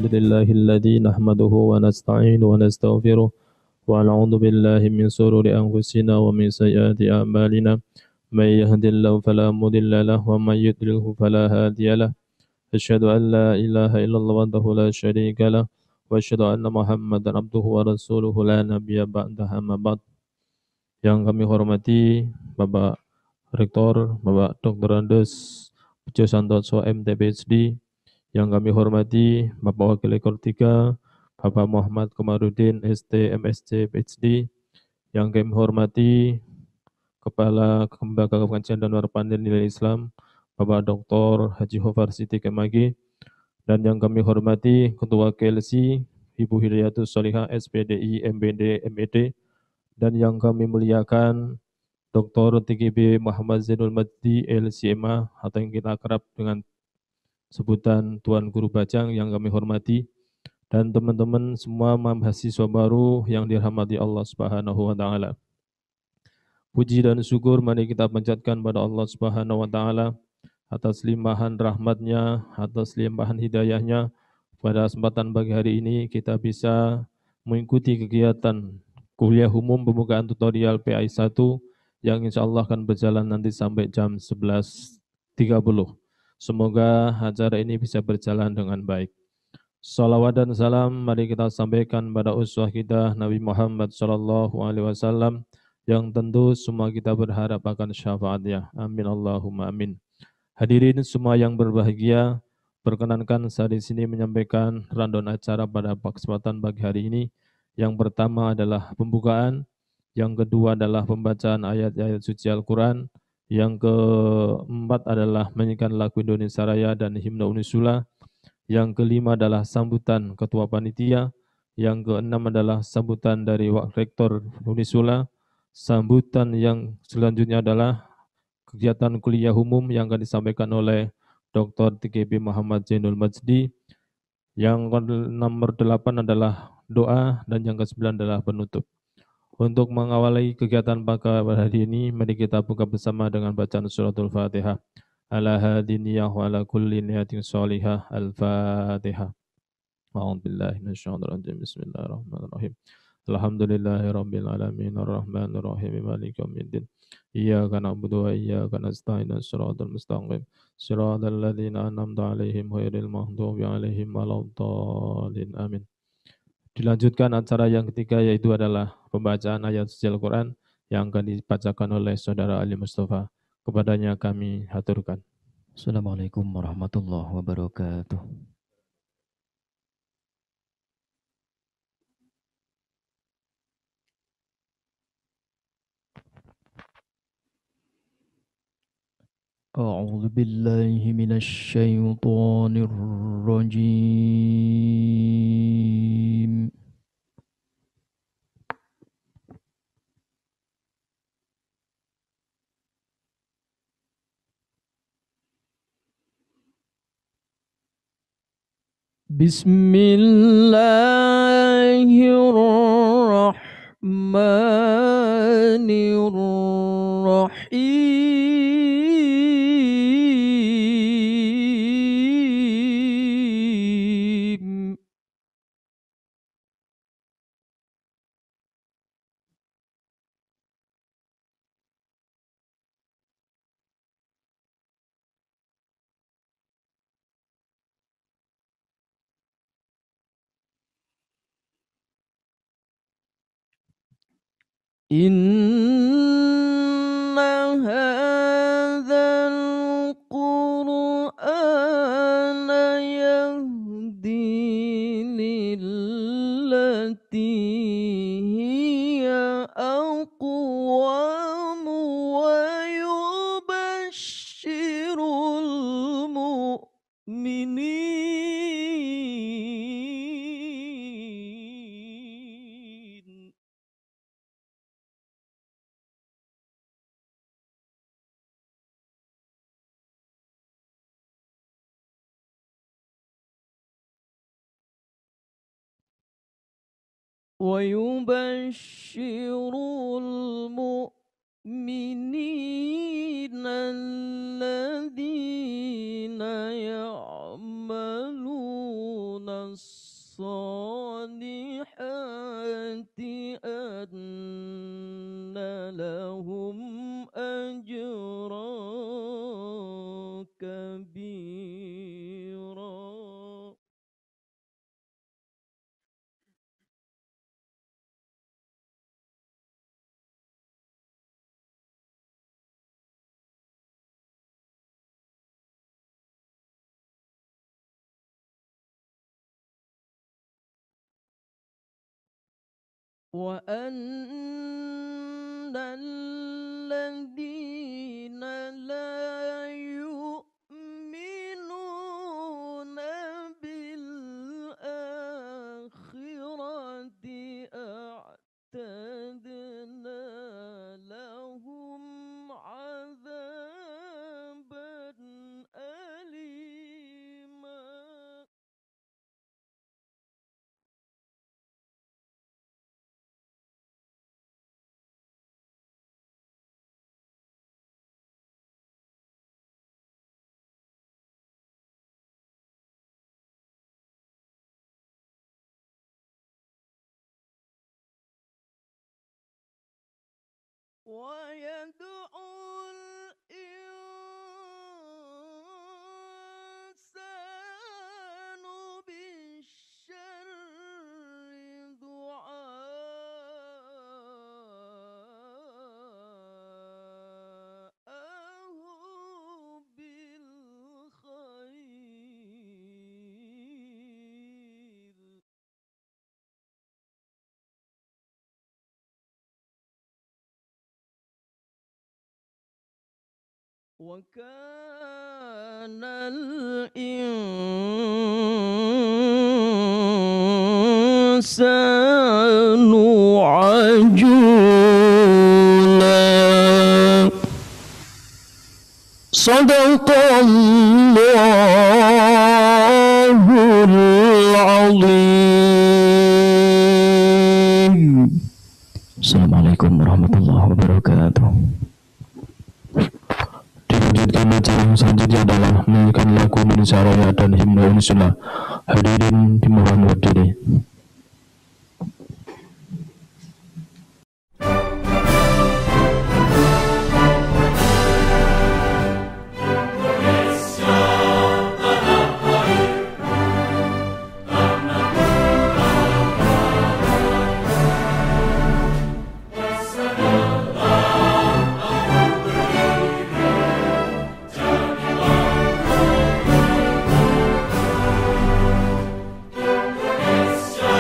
الحمد لله الذي نحمده ونستعين ونستغفره ونعوذ بالله من شرور أنفسنا ومن سيئات أعمالنا من يهد الله فلا مضل له ومن يضلل فلا هادي له أشهد أن لا إله إلا الله وحده لا شريك له وأشهد أن محمدا عبده ورسوله لا نبي بعده أما بعد. Yang kami hormati Bapak Rektor, Bapak Dr. Andes Pujo Santoso MT PhD, yang kami hormati Bapak Wakil Rektor 3, Bapak Muhammad Komarudin ST MSc PhD, yang kami hormati Kepala Lembaga Kajian dan Penelitian Nilai Islam, Bapak Dr. Haji Hofar Siti Kemagi, dan yang kami hormati Ketua KLC, Ibu Hidayatus Solihah SPDI MBD MED, dan yang kami muliakan Dr. TGB Muhammad Zainul Majdi LCMA atau yang kita akrab dengan sebutan Tuan Guru Bajang yang kami hormati, dan teman-teman semua mahasiswa baru yang dirahmati Allah Subhanahu wa taala. Puji dan syukur mari kita panjatkan pada Allah Subhanahu wa taala atas limpahan rahmatnya, atas limpahan hidayahnya. Pada kesempatan pagi hari ini kita bisa mengikuti kegiatan kuliah umum pembukaan tutorial PAI 1 yang insya Allah akan berjalan nanti sampai jam 11.30. Semoga acara ini bisa berjalan dengan baik. Salawat dan salam mari kita sampaikan pada uswah kita Nabi Muhammad SAW yang tentu semua kita berharap akan syafaatnya. Amin Allahumma amin. Hadirin semua yang berbahagia, perkenankan saya di sini menyampaikan rundown acara pada kesempatan pagi hari ini. Yang pertama adalah pembukaan, yang kedua adalah pembacaan ayat-ayat suci Al-Quran, yang keempat adalah menyanyikan lagu Indonesia Raya dan himne Unisula, yang kelima adalah sambutan ketua panitia, yang keenam adalah sambutan dari Wakil Rektor Unisula, sambutan yang selanjutnya adalah kegiatan kuliah umum yang akan disampaikan oleh Dr. TGB Muhammad Zainul Majdi. Yang nomor 8 adalah doa, dan yang ke-9 adalah penutup. Untuk mengawali kegiatan pada hari ini, mari kita buka bersama dengan bacaan suratul Fatihah. Ala hadiniyah wa ala kulli niyatin sholihah. Al-Fatihah. A'udzubillahi minasyaitonir rajim. Bismillahirrahmanirrahim. Alhamdulillahirabbil alamin arrahmanir rahim maliki yaumiddin. Iyyaka na'budu wa iyyaka nasta'in shiratal mustaqim shiratal ladzina an'amta 'alaihim ghairil maghdubi 'alaihim waladdallin. Amin. Dilanjutkan acara yang ketiga yaitu adalah pembacaan ayat suci Al-Quran yang akan dibacakan oleh Saudara Ali Mustafa. Kepadanya kami haturkan. Assalamualaikum warahmatullahi wabarakatuh. أعوذ بالله من الشيطان الرجيم. بسم الله الرحمن الرحيم. إن هذا القرآن يهدي للتي هي أقوم ويبشر المؤمنين الذين يعملون وأن الذين لا يؤمنون بالآخرة أعتدنا لهم عذابا أليما. ويدعو الإنسان بالشر دعاءه بالخير. وكان الإنسان عجولا. صدق الله العظيم. Assalamualaikum warahmatullahi wabarakatuh. Dilanjutkan acara yang selanjutnya adalah menyanyikan lagu Indonesia Raya dan himne Unisula. Hadirin dimohon berdiri. Indonesia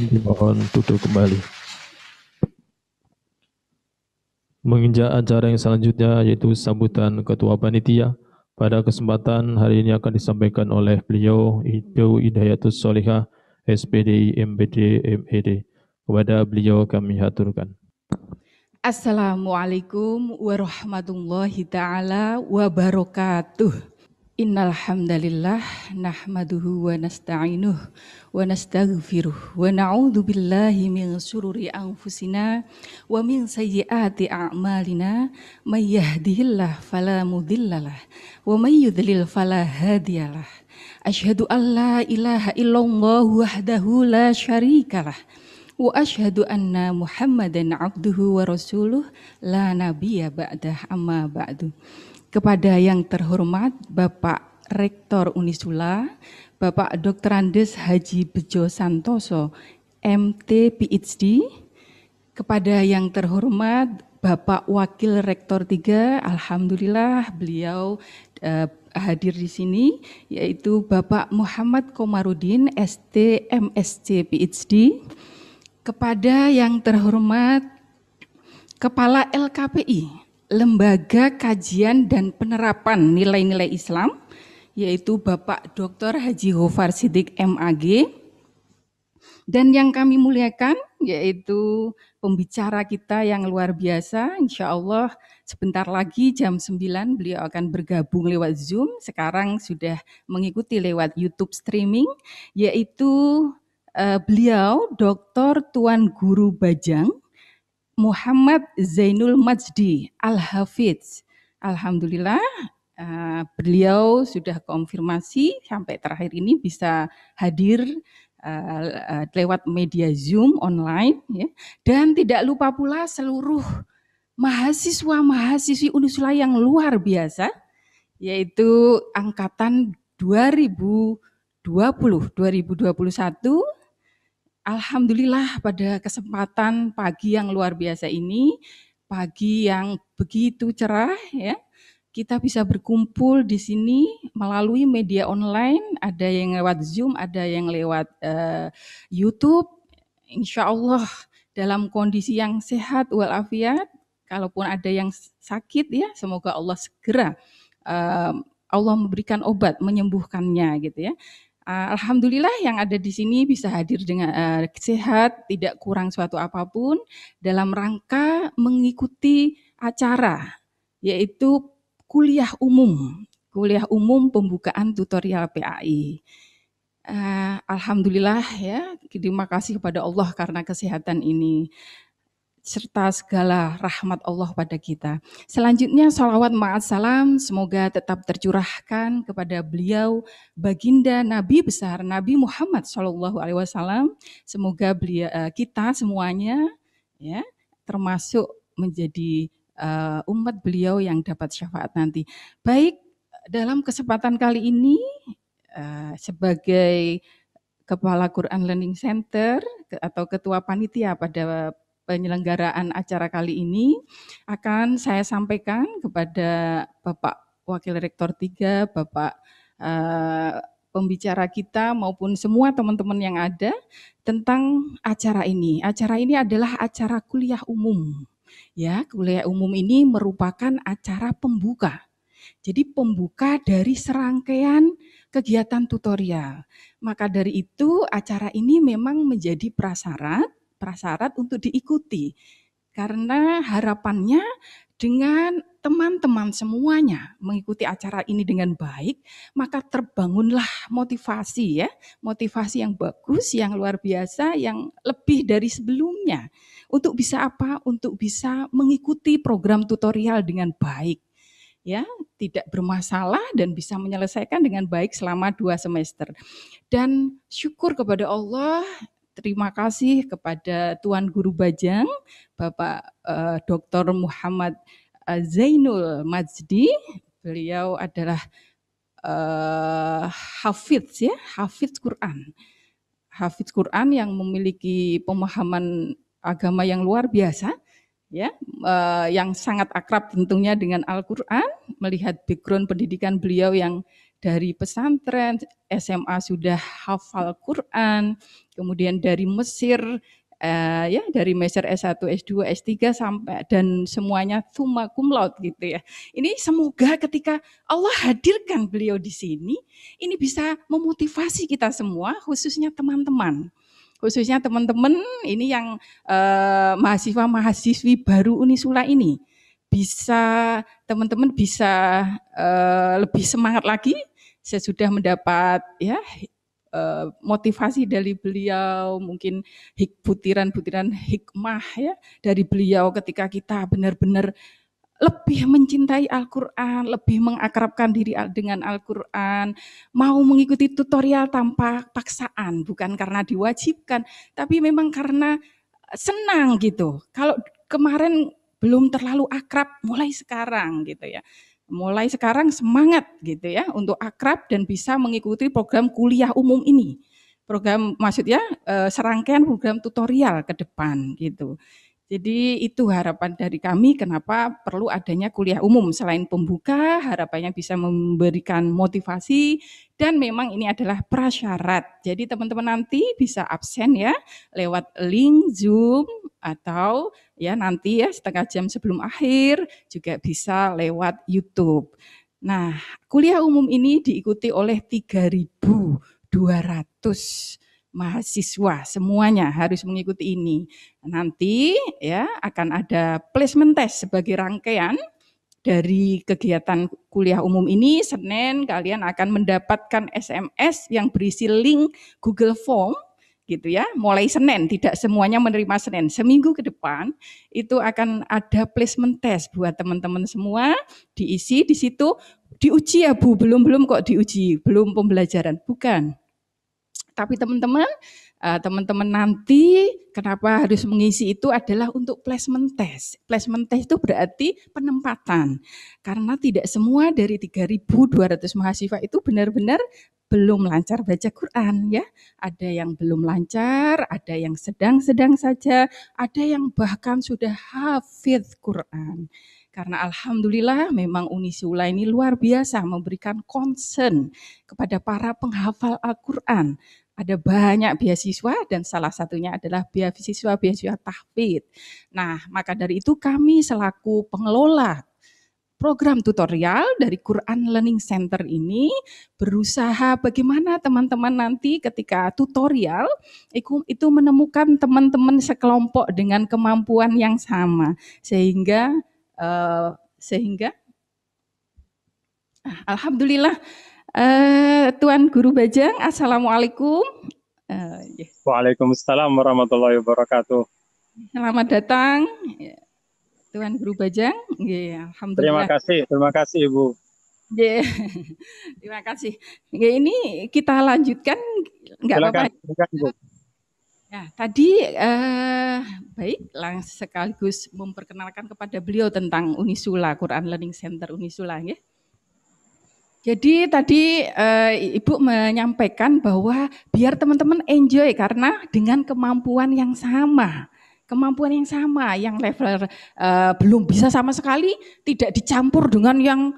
hadirin dimohon duduk kembali. Menginjak acara yang selanjutnya yaitu sambutan Ketua Panitia. Pada kesempatan hari ini akan disampaikan oleh beliau Ibu Hidayatus Solihah SPDI MPD MED. Kepada beliau kami haturkan. Assalamualaikum warahmatullahi ta'ala wabarakatuh. Innal hamdalillah nahmaduhu wa nasta'inuh wa nastaghfiruh wa na'udzu billahi min syururi anfusina wa min sayyiati a'malina may yahdihillahu fala mudhillalah wa may yudlil fala hadiyalah. Asyhadu an la ilaha illallah wahdahu la syarikalah wa asyhadu anna Muhammadan abduhu wa rasuluh la nabiyya ba'dah amma ba'du. Kepada yang terhormat Bapak Rektor Unisula, Bapak Dr. Andes Haji Bejo Santoso, MT PhD, kepada yang terhormat Bapak Wakil Rektor 3, alhamdulillah beliau hadir di sini, yaitu Bapak Muhammad Komarudin, ST MSc PhD, kepada yang terhormat Kepala LKPI, Lembaga Kajian dan Penerapan Nilai-Nilai Islam, yaitu Bapak Dr. Haji Gofar Siddiq MAG, dan yang kami muliakan yaitu pembicara kita yang luar biasa, insya Allah sebentar lagi jam 9 beliau akan bergabung lewat Zoom, sekarang sudah mengikuti lewat YouTube streaming, yaitu beliau Dr. Tuan Guru Bajang Muhammad Zainul Majdi Al-Hafidz. Alhamdulillah beliau sudah konfirmasi sampai terakhir ini bisa hadir lewat media Zoom online, ya. Dan tidak lupa pula seluruh mahasiswa-mahasiswi Unisula yang luar biasa, yaitu angkatan 2020-2021. Alhamdulillah pada kesempatan pagi yang luar biasa ini, pagi yang begitu cerah, ya, kita bisa berkumpul di sini melalui media online, ada yang lewat Zoom, ada yang lewat YouTube. Insya Allah dalam kondisi yang sehat walafiat, kalaupun ada yang sakit ya, semoga Allah segera Allah memberikan obat menyembuhkannya gitu ya. Alhamdulillah yang ada di sini bisa hadir dengan sehat, tidak kurang suatu apapun dalam rangka mengikuti acara yaitu kuliah umum pembukaan tutorial PAI. Alhamdulillah ya, terima kasih kepada Allah karena kesehatan ini serta segala rahmat Allah pada kita. Selanjutnya salawat ma'assalam semoga tetap tercurahkan kepada beliau baginda Nabi besar Nabi Muhammad SAW. Semoga beliau kita semuanya ya termasuk menjadi umat beliau yang dapat syafaat nanti. Baik, dalam kesempatan kali ini sebagai Kepala Quran Learning Center atau Ketua Panitia pada penyelenggaraan acara kali ini akan saya sampaikan kepada Bapak Wakil Rektor 3, Bapak pembicara kita maupun semua teman-teman yang ada tentang acara ini. Acara ini adalah acara kuliah umum. Ya, kuliah umum ini merupakan acara pembuka. Jadi pembuka dari serangkaian kegiatan tutorial. Maka dari itu acara ini memang menjadi prasyarat untuk diikuti. Karena harapannya dengan teman-teman semuanya mengikuti acara ini dengan baik, maka terbangunlah motivasi ya, motivasi yang bagus, yang luar biasa, yang lebih dari sebelumnya. Untuk bisa apa? Untuk bisa mengikuti program tutorial dengan baik. Ya, tidak bermasalah dan bisa menyelesaikan dengan baik selama 2 semester. Dan syukur kepada Allah, terima kasih kepada Tuan Guru Bajang, Bapak Dr. Muhammad Zainul Majdi. Beliau adalah hafidz ya, hafidz Quran. Hafidz Quran yang memiliki pemahaman agama yang luar biasa. Ya, yang sangat akrab tentunya dengan Al-Quran, melihat background pendidikan beliau yang dari pesantren, SMA sudah hafal Quran, kemudian dari Mesir, ya dari Mesir S1, S2, S3 sampai dan semuanya summa cum laude gitu ya. Ini semoga ketika Allah hadirkan beliau di sini, ini bisa memotivasi kita semua, khususnya teman-teman. Khususnya teman-teman ini yang mahasiswa-mahasiswi baru Unisula ini. Bisa teman-teman bisa lebih semangat lagi sesudah mendapat ya motivasi dari beliau, mungkin butiran-butiran hikmah ya dari beliau ketika kita benar-benar lebih mencintai Al-Quran, lebih mengakrabkan diri dengan Al-Quran, mau mengikuti tutorial tanpa paksaan, bukan karena diwajibkan, tapi memang karena senang gitu. Kalau kemarin belum terlalu akrab, mulai sekarang gitu ya. Mulai sekarang semangat gitu ya untuk akrab dan bisa mengikuti program kuliah umum ini. Program maksudnya serangkaian program tutorial ke depan gitu. Jadi itu harapan dari kami kenapa perlu adanya kuliah umum. Selain pembuka, harapannya bisa memberikan motivasi dan memang ini adalah prasyarat. Jadi teman-teman nanti bisa absen ya lewat link Zoom atau ya nanti ya setengah jam sebelum akhir juga bisa lewat YouTube. Nah, kuliah umum ini diikuti oleh 3.200 mahasiswa, semuanya harus mengikuti ini. Nanti ya akan ada placement test sebagai rangkaian dari kegiatan kuliah umum ini. Senin kalian akan mendapatkan SMS yang berisi link Google Form gitu ya. Mulai Senin, tidak semuanya menerima Senin. Seminggu ke depan itu akan ada placement test buat teman-teman semua, diisi di situ. Diuji ya Bu, belum kok diuji, belum pembelajaran, bukan. Tapi teman-teman nanti kenapa harus mengisi itu adalah untuk placement test. Placement test itu berarti penempatan. Karena tidak semua dari 3.200 mahasiswa itu benar-benar belum lancar baca Quran ya. Ada yang belum lancar, ada yang sedang-sedang saja, ada yang bahkan sudah hafidz Quran. Karena alhamdulillah memang Unisula ini luar biasa memberikan concern kepada para penghafal Al-Quran. Ada banyak beasiswa dan salah satunya adalah beasiswa tahfidz. Nah, maka dari itu kami selaku pengelola program tutorial dari Quran Learning Center ini berusaha bagaimana teman-teman nanti ketika tutorial itu menemukan teman-teman sekelompok dengan kemampuan yang sama sehingga alhamdulillah. Tuan Guru Bajang, Assalamualaikum. Waalaikumsalam warahmatullahi wabarakatuh. Selamat datang, Tuan Guru Bajang. Alhamdulillah. Terima kasih Ibu. Terima kasih. Ini kita lanjutkan, nggak apa-apa. Ya, tadi baik, langsung sekaligus memperkenalkan kepada beliau tentang Unisula, Quran Learning Center Unisula, ya. Jadi tadi Ibu menyampaikan bahwa biar teman-teman enjoy karena dengan kemampuan yang sama. Kemampuan yang sama, yang level belum bisa sama sekali, tidak dicampur dengan yang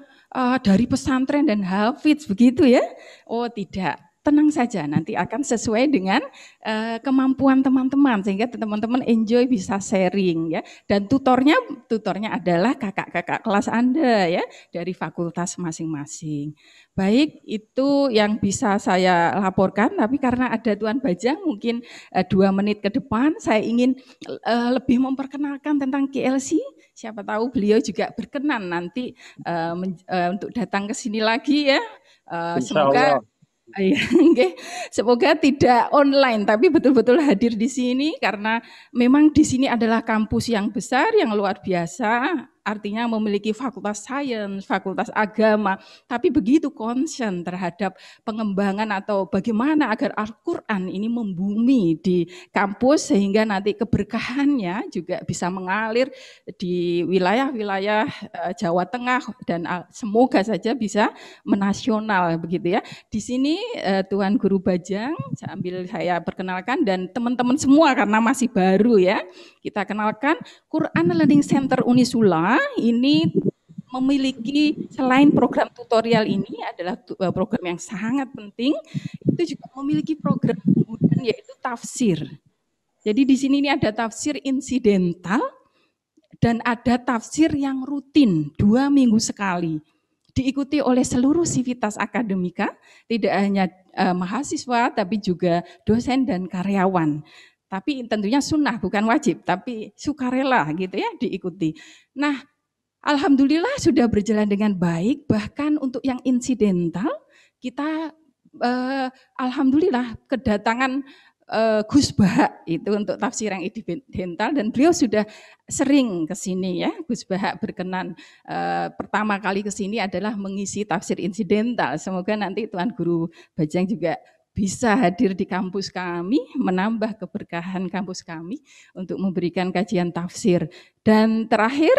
dari pesantren dan hafidz begitu ya. Oh tidak, tenang saja nanti akan sesuai dengan kemampuan teman-teman sehingga teman-teman enjoy bisa sharing ya. Dan tutornya adalah kakak-kakak kelas Anda ya dari fakultas masing-masing. Baik, itu yang bisa saya laporkan, tapi karena ada Tuan Bajang mungkin 2 menit ke depan saya ingin lebih memperkenalkan tentang KLC. Siapa tahu beliau juga berkenan nanti untuk datang ke sini lagi ya. Semoga semoga tidak online tapi betul-betul hadir di sini karena memang di sini adalah kampus yang besar yang luar biasa, artinya memiliki fakultas sains, fakultas agama, tapi begitu concern terhadap pengembangan atau bagaimana agar Al-Quran ini membumi di kampus sehingga nanti keberkahannya juga bisa mengalir di wilayah-wilayah Jawa Tengah dan semoga saja bisa menasional begitu ya. Di sini Tuan Guru Bajang sambil saya perkenalkan dan teman-teman semua karena masih baru ya. Kita kenalkan Quran Learning Center Unisula ini memiliki selain program tutorial ini adalah program yang sangat penting, itu juga memiliki program unggulan yaitu tafsir. Jadi di sini ini ada tafsir insidental dan ada tafsir yang rutin 2 minggu sekali. Diikuti oleh seluruh sivitas akademika, tidak hanya mahasiswa tapi juga dosen dan karyawan. Tapi tentunya sunnah bukan wajib, tapi sukarela gitu ya diikuti. Nah, alhamdulillah sudah berjalan dengan baik, bahkan untuk yang insidental kita alhamdulillah kedatangan Gus Bahak itu untuk tafsir yang insidental dan beliau sudah sering ke sini ya. Gus Bahak berkenan pertama kali ke sini adalah mengisi tafsir insidental. Semoga nanti Tuan Guru Bajang juga bisa hadir di kampus kami, menambah keberkahan kampus kami untuk memberikan kajian tafsir. Dan terakhir,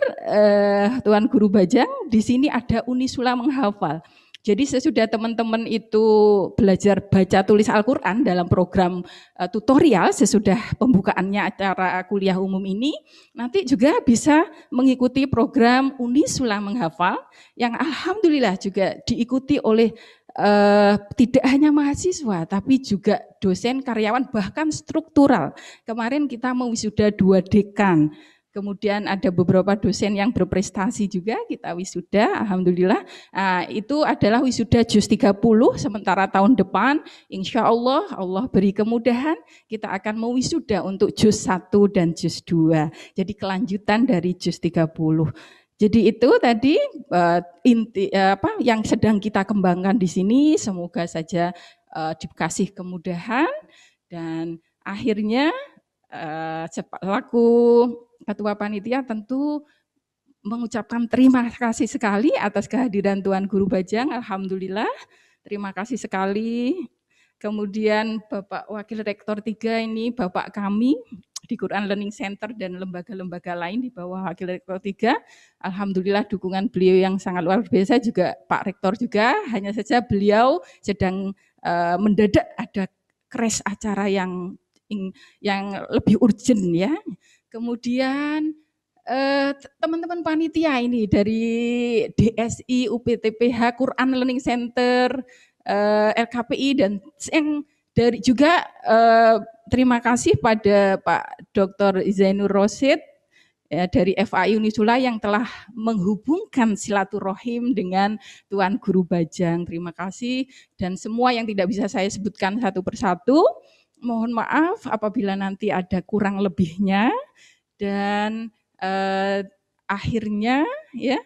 Tuan Guru Bajang, di sini ada Unisula menghafal. Jadi sesudah teman-teman itu belajar baca tulis Al-Quran dalam program tutorial, sesudah pembukaannya acara kuliah umum ini, nanti juga bisa mengikuti program Unisula menghafal, yang alhamdulillah juga diikuti oleh tidak hanya mahasiswa, tapi juga dosen, karyawan, bahkan struktural. Kemarin kita mewisuda 2 dekan, kemudian ada beberapa dosen yang berprestasi juga, kita wisuda, alhamdulillah. Itu adalah wisuda juz 30, sementara tahun depan, insya Allah, Allah beri kemudahan, kita akan mewisuda untuk juz 1 dan juz 2. Jadi kelanjutan dari juz 30. Jadi itu tadi yang sedang kita kembangkan di sini, semoga saja dikasih kemudahan dan akhirnya selaku Ketua Panitia tentu mengucapkan terima kasih sekali atas kehadiran Tuan Guru Bajang, alhamdulillah, terima kasih sekali. Kemudian Bapak Wakil Rektor 3 ini Bapak kami di Quran Learning Center dan lembaga-lembaga lain di bawah Wakil Rektor 3. Alhamdulillah dukungan beliau yang sangat luar biasa, juga Pak Rektor juga, hanya saja beliau sedang mendadak ada crash acara yang lebih urgent ya. Kemudian teman-teman panitia ini dari DSI, UPTPH, Quran Learning Center, LKPI dan yang dari juga terima kasih pada Pak Dr. Zainur Rosid ya, dari FAI Unisula yang telah menghubungkan silaturahim dengan Tuan Guru Bajang. Terima kasih dan semua yang tidak bisa saya sebutkan satu persatu. Mohon maaf apabila nanti ada kurang lebihnya dan akhirnya ya,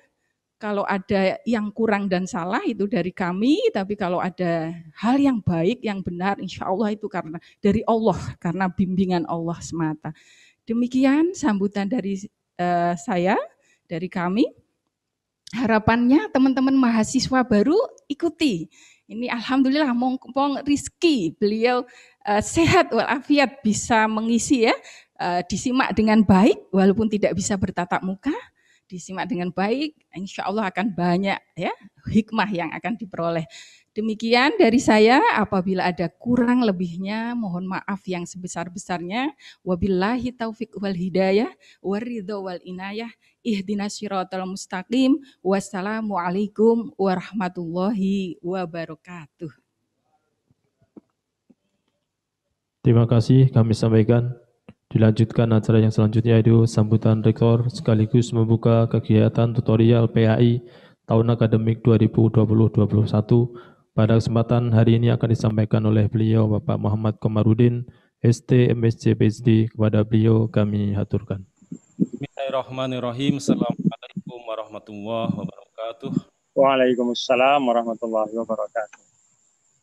kalau ada yang kurang dan salah itu dari kami, tapi kalau ada hal yang baik, yang benar, insya Allah itu karena dari Allah, karena bimbingan Allah semata. Demikian sambutan dari saya, dari kami. Harapannya teman-teman mahasiswa baru ikuti. Ini alhamdulillah Mongkong Rizky, beliau sehat walafiat bisa mengisi ya, disimak dengan baik walaupun tidak bisa bertatap muka. Disimak dengan baik, insya Allah akan banyak ya hikmah yang akan diperoleh. Demikian dari saya, apabila ada kurang lebihnya, mohon maaf yang sebesar-besarnya. Wabillahi taufiq wal hidayah, waridho wal inayah, ihdinas syiratal mustaqim, wassalamualaikum warahmatullahi wabarakatuh. Terima kasih kami sampaikan. Dilanjutkan acara yang selanjutnya yaitu sambutan rektor sekaligus membuka kegiatan tutorial PAI tahun akademik 2020-2021. Pada kesempatan hari ini akan disampaikan oleh beliau Bapak Muhammad Komarudin, ST MSc PhD. Kepada beliau kami haturkan. Bismillahirrahmanirrahim. Assalamualaikum warahmatullahi wabarakatuh. Waalaikumsalam warahmatullahi wabarakatuh.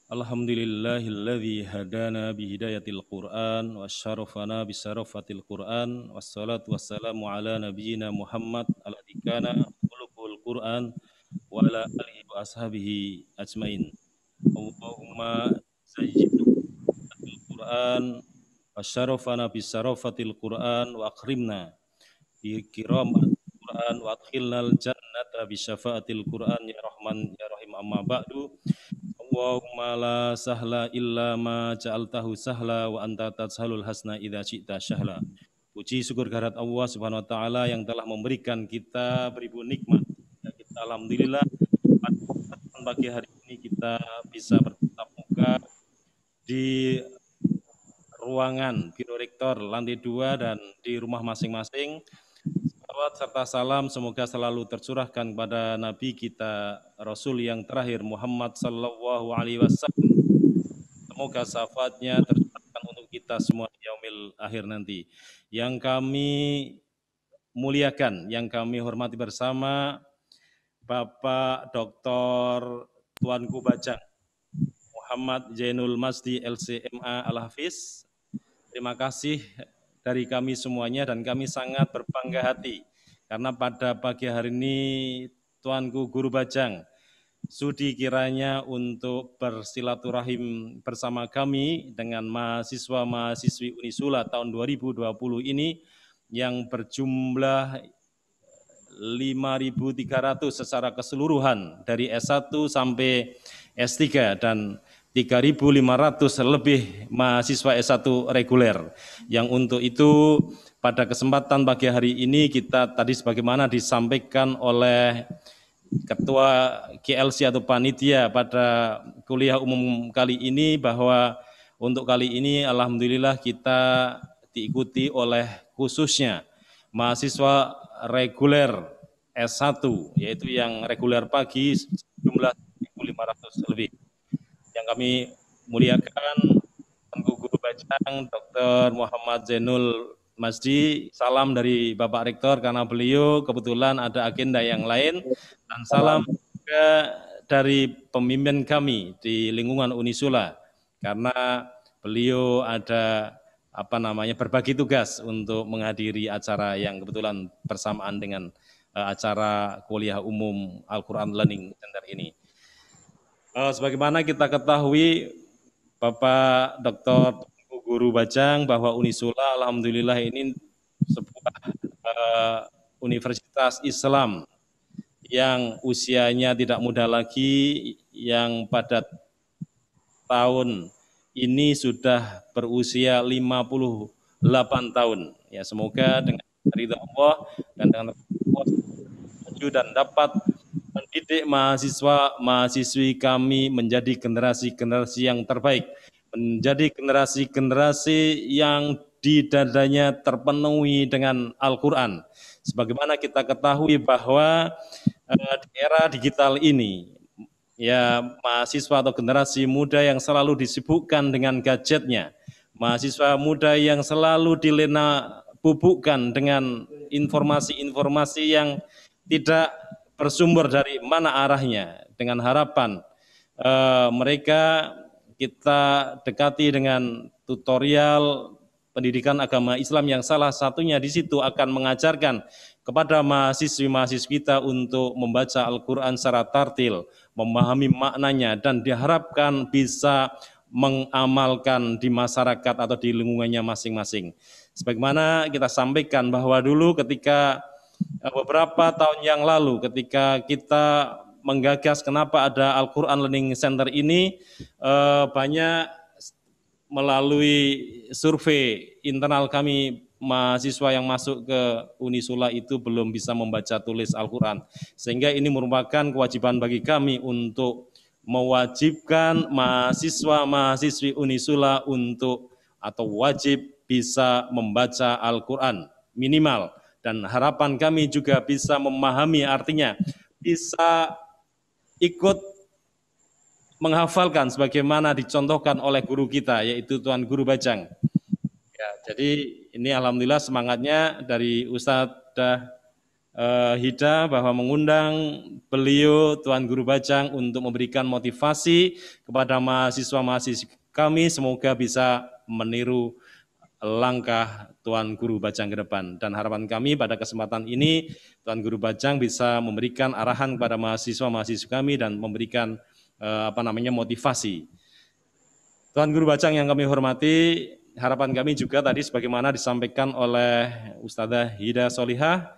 Alhamdulillahilladzi hadana bihidayatil Qur'an wa syarafana bisarafatil Qur'an wassalatu wassalamu ala nabiyyina Muhammad alladzi kana khuluqul Qur'an wa ala alihi wa ashabihi ajmain. Allahumma zayyinna bil Qur'an wa syarafana bisarafatil Qur'an wa akrimna bi kiramat Qur'an wa adkhilnal jannata bi syafaatil Qur'an ya Rahman ya Rahim, amma ba'du. Allahumma la sahla illa ma ja'altahu sahla wa anta tazhalul hasna idza syi'ta syahla. Puji syukur kehadirat Allah Subhanahu wa taala yang telah memberikan kita beribu nikmat. Kita Alhamdulillah pada kesempatan pagi hari ini kita bisa bertatap muka di ruangan Biro Rektor lantai 2 dan di rumah masing-masing. Salawat serta salam semoga selalu tercurahkan kepada Nabi kita Rasul yang terakhir Muhammad Sallallahu Alaihi Wasallam. Semoga syafaatnya tercurahkan untuk kita semua di yaumil akhir nanti. Yang kami muliakan, yang kami hormati bersama Bapak Dr. Tuanku Bajang Muhammad Zainul Masdi LCMA Al-Hafiz. Terima kasih dari kami semuanya dan kami sangat berbangga hati karena pada pagi hari ini Tuanku Guru Bajang sudi kiranya untuk bersilaturahim bersama kami dengan mahasiswa-mahasiswi Unisula tahun 2020 ini yang berjumlah 5.300 secara keseluruhan dari S1 sampai S3 dan 3.500 lebih mahasiswa S1 reguler. Yang untuk itu pada kesempatan pagi hari ini kita tadi sebagaimana disampaikan oleh Ketua GLC atau Panitia pada kuliah umum kali ini bahwa untuk kali ini alhamdulillah kita diikuti oleh khususnya mahasiswa reguler S1 yaitu yang reguler pagi jumlah 1.500 lebih. Yang kami muliakan Guru Bajang Dr. Muhammad Zainul Masdi, salam dari Bapak Rektor karena beliau kebetulan ada agenda yang lain, dan salam juga dari pemimpin kami di lingkungan Unisula karena beliau ada berbagi tugas untuk menghadiri acara yang kebetulan bersamaan dengan acara kuliah umum Al-Quran Learning Center ini. Sebagaimana kita ketahui Bapak Dr. Guru Bajang bahwa Unisula alhamdulillah ini sebuah universitas Islam yang usianya tidak muda lagi, yang pada tahun ini sudah berusia 58 tahun. Ya, semoga dengan ridha Allah dan dengan maju dan dapat mendidik mahasiswa-mahasiswi kami menjadi generasi-generasi yang terbaik, menjadi generasi-generasi yang di dadanya terpenuhi dengan Al-Quran. Sebagaimana kita ketahui bahwa di era digital ini, ya mahasiswa atau generasi muda yang selalu disibukkan dengan gadgetnya, mahasiswa muda yang selalu dilena bubukkan dengan informasi-informasi yang tidak bersumber dari mana arahnya, dengan harapan mereka kita dekati dengan tutorial pendidikan agama Islam yang salah satunya di situ akan mengajarkan kepada mahasiswi-mahasiswi kita untuk membaca Al-Quran secara tartil, memahami maknanya, dan diharapkan bisa mengamalkan di masyarakat atau di lingkungannya masing-masing. Sebagaimana kita sampaikan bahwa dulu ketika beberapa tahun yang lalu ketika kita menggagas kenapa ada Al-Quran Learning Center ini, banyak melalui survei internal kami mahasiswa yang masuk ke Unisula itu belum bisa membaca tulis Al-Quran. Sehingga ini merupakan kewajiban bagi kami untuk mewajibkan mahasiswa-mahasiswi Unisula untuk atau wajib bisa membaca Al-Quran minimal. Dan harapan kami juga bisa memahami artinya, bisa ikut menghafalkan sebagaimana dicontohkan oleh guru kita, yaitu Tuan Guru Bajang. Ya, jadi ini alhamdulillah semangatnya dari Ustadzah Hida bahwa mengundang beliau Tuan Guru Bajang untuk memberikan motivasi kepada mahasiswa-mahasiswa kami, semoga bisa meniru langkah Tuan Guru Bajang ke depan. Dan harapan kami pada kesempatan ini Tuan Guru Bajang bisa memberikan arahan kepada mahasiswa-mahasiswa kami dan memberikan motivasi. Tuan Guru Bajang yang kami hormati, harapan kami juga tadi sebagaimana disampaikan oleh Ustadzah Hida Solihah,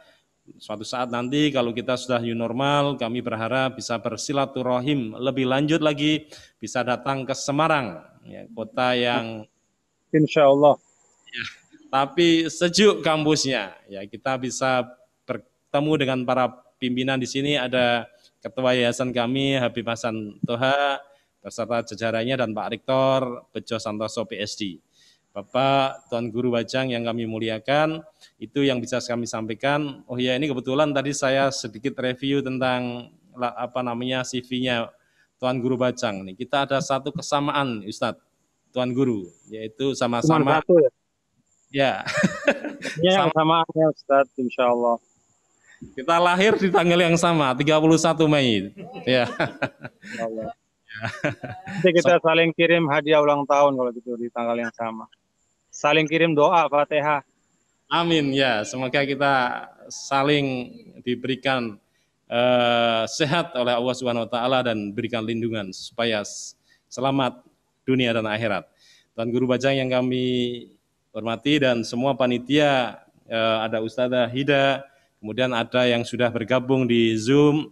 suatu saat nanti kalau kita sudah new normal, kami berharap bisa bersilaturahim lebih lanjut lagi, bisa datang ke Semarang, ya, kota yang Insya Allah. Ya, tapi sejuk kampusnya. Ya, kita bisa bertemu dengan para pimpinan di sini ada Ketua Yayasan kami Habib Hasan Toha beserta jajarannya dan Pak Rektor Bejo Santoso PSD. Bapak Tuan Guru Bajang yang kami muliakan, itu yang bisa kami sampaikan. Oh ya, ini kebetulan tadi saya sedikit review tentang CV-nya Tuan Guru Bajang. Nih, kita ada satu kesamaan, Ustadz Tuan Guru, yaitu sama-sama. Satu ya? Ya. Yang sama ya Ustadz, insya Allah. Kita lahir di tanggal yang sama, 31 Mei. Ya. Insya Allah. Nanti kita saling kirim hadiah ulang tahun kalau gitu di tanggal yang sama. Saling kirim doa, Fatihah. Amin ya, semoga kita saling diberikan sehat oleh Allah Subhanahu wa taala dan berikan lindungan supaya selamat dunia dan akhirat. Tuan Guru Bajang yang kami hormati dan semua panitia, ada Ustazah Hida, kemudian ada yang sudah bergabung di Zoom,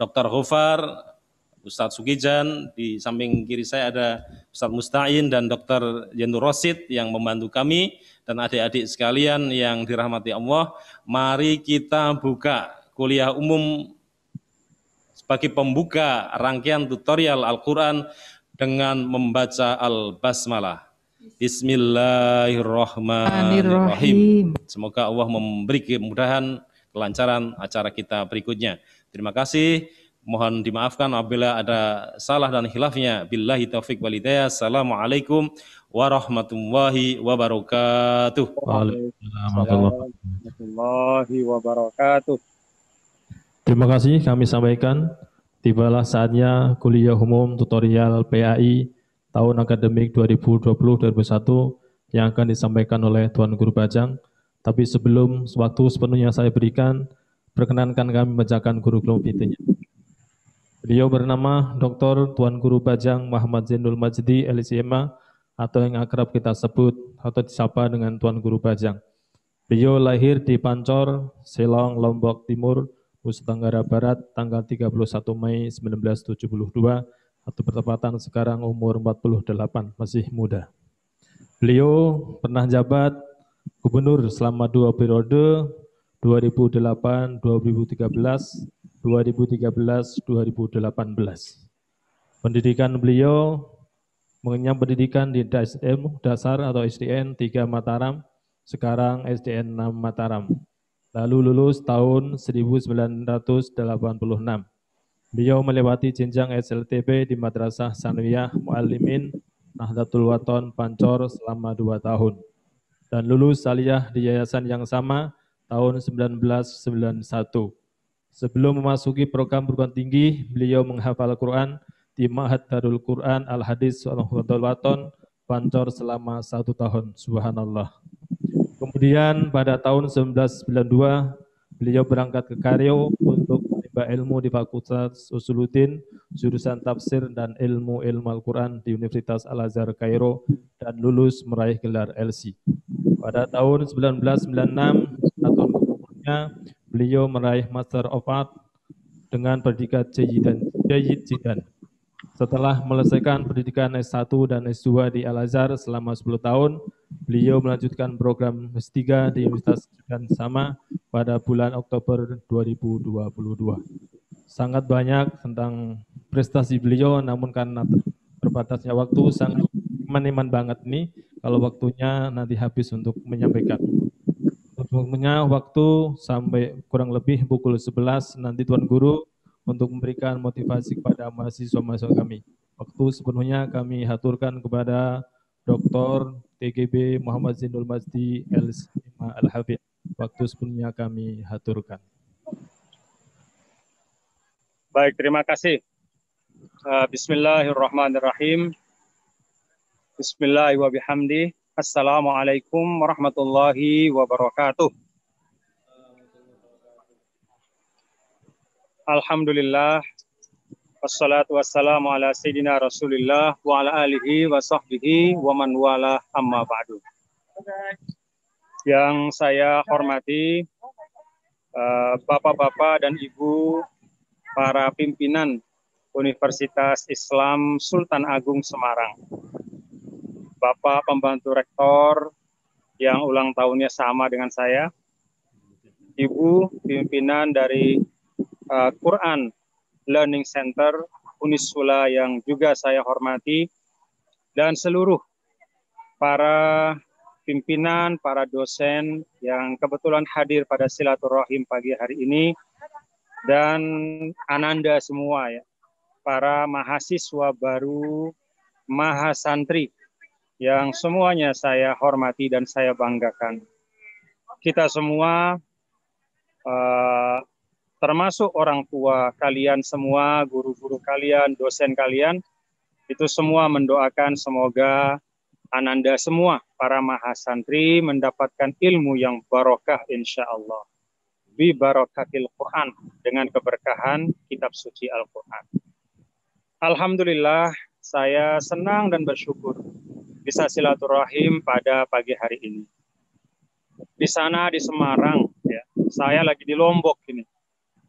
Dr. Ghofar, Ustadz Sugijan, di samping kiri saya ada Ustadz Musta'in dan Dr. Yenur Rosid yang membantu kami, dan adik-adik sekalian yang dirahmati Allah. Mari kita buka kuliah umum sebagai pembuka rangkaian tutorial Al-Quran dengan membaca Al-Basmalah. Bismillahirrahmanirrahim. Semoga Allah memberi kemudahan, kelancaran acara kita berikutnya. Terima kasih. Mohon dimaafkan apabila ada salah dan khilafnya. Billahi taufik wal hidayah. Assalamualaikum warahmatullahi wabarakatuh. Waalaikumsalam warahmatullahi wabarakatuh. Terima kasih kami sampaikan. Tibalah saatnya kuliah umum tutorial PAI tahun akademik 2020-2021 yang akan disampaikan oleh Tuan Guru Bajang. Tapi sebelum waktu sepenuhnya saya berikan, perkenankan kami membacakan kurikulum vitae-nya. Beliau bernama Dr. Tuan Guru Bajang Muhammad Zainul Majdi LCMA atau yang akrab kita sebut atau disapa dengan Tuan Guru Bajang. Beliau lahir di Pancor, Selong, Lombok Timur, Nusa Tenggara Barat tanggal 31 Mei 1972 atau bertepatan sekarang umur 48, masih muda. Beliau pernah jabat gubernur selama 2 periode 2008-2013, 2013-2018. Pendidikan beliau mengenyam pendidikan di DSM dasar atau SDN 3 Mataram, sekarang SDN 6 Mataram. Lalu lulus tahun 1986. Beliau melewati jenjang SLTP di Madrasah Sanawiyah Muallimin Nahdlatul Wathon Pancor selama 2 tahun. Dan lulus aliyah di yayasan yang sama tahun 1991. Sebelum memasuki program perguruan tinggi, beliau menghafal Quran di Ma'had Darul Quran Al-Hadis Nahdlatul Wathon Pancor selama 1 tahun. Subhanallah. Kemudian pada tahun 1992, beliau berangkat ke Kairo untuk menimba ilmu di Fakultas Usuluddin, jurusan tafsir dan ilmu Al-Quran di Universitas Al-Azhar Kairo dan lulus meraih gelar LC. Pada tahun 1996 atau berikutnya, beliau meraih Master of Art dengan predikat Jayyid Jiddan. Setelah menyelesaikan pendidikan S1 dan S2 di Al-Azhar selama 10 tahun, beliau melanjutkan program S3 di Universitas yang sama pada bulan Oktober 2022. Sangat banyak tentang prestasi beliau, namun karena terbatasnya waktu, sangat iman banget nih kalau waktunya nanti habis untuk menyampaikan. Waktunya waktu sampai kurang lebih pukul 11 nanti Tuan Guru untuk memberikan motivasi kepada mahasiswa-mahasiswa kami. Waktu sepenuhnya kami haturkan kepada Dr. TGB Muhammad Zainul Majdi LCMA Al-Hafidh. Waktu sepenuhnya kami haturkan. Baik, terima kasih. Bismillahirrahmanirrahim. Bismillahirrahmanirrahim. Bihamdi. Assalamualaikum warahmatullahi wabarakatuh. Alhamdulillah, wassalatu wassalamu ala sayyidina Rasulillah wa ala alihi wa sahbihi wa man wala amma ba'du. Yang saya hormati Bapak-bapak dan Ibu para pimpinan Universitas Islam Sultan Agung Semarang, Bapak pembantu rektor yang ulang tahunnya sama dengan saya, Ibu pimpinan dari Quran Learning Center Unisula yang juga saya hormati, dan seluruh para pimpinan, para dosen yang kebetulan hadir pada silaturahim pagi hari ini, dan ananda semua ya, para mahasiswa baru, mahasantri yang semuanya saya hormati dan saya banggakan. Kita semua termasuk orang tua kalian semua, guru-guru kalian, dosen kalian, itu semua mendoakan semoga ananda semua, para mahasantri mendapatkan ilmu yang barokah insya Allah. Bi barakatil Quran, dengan keberkahan kitab suci Al-Quran. Alhamdulillah, saya senang dan bersyukur bisa silaturahim pada pagi hari ini. Di sana di Semarang, ya, saya lagi di Lombok ini,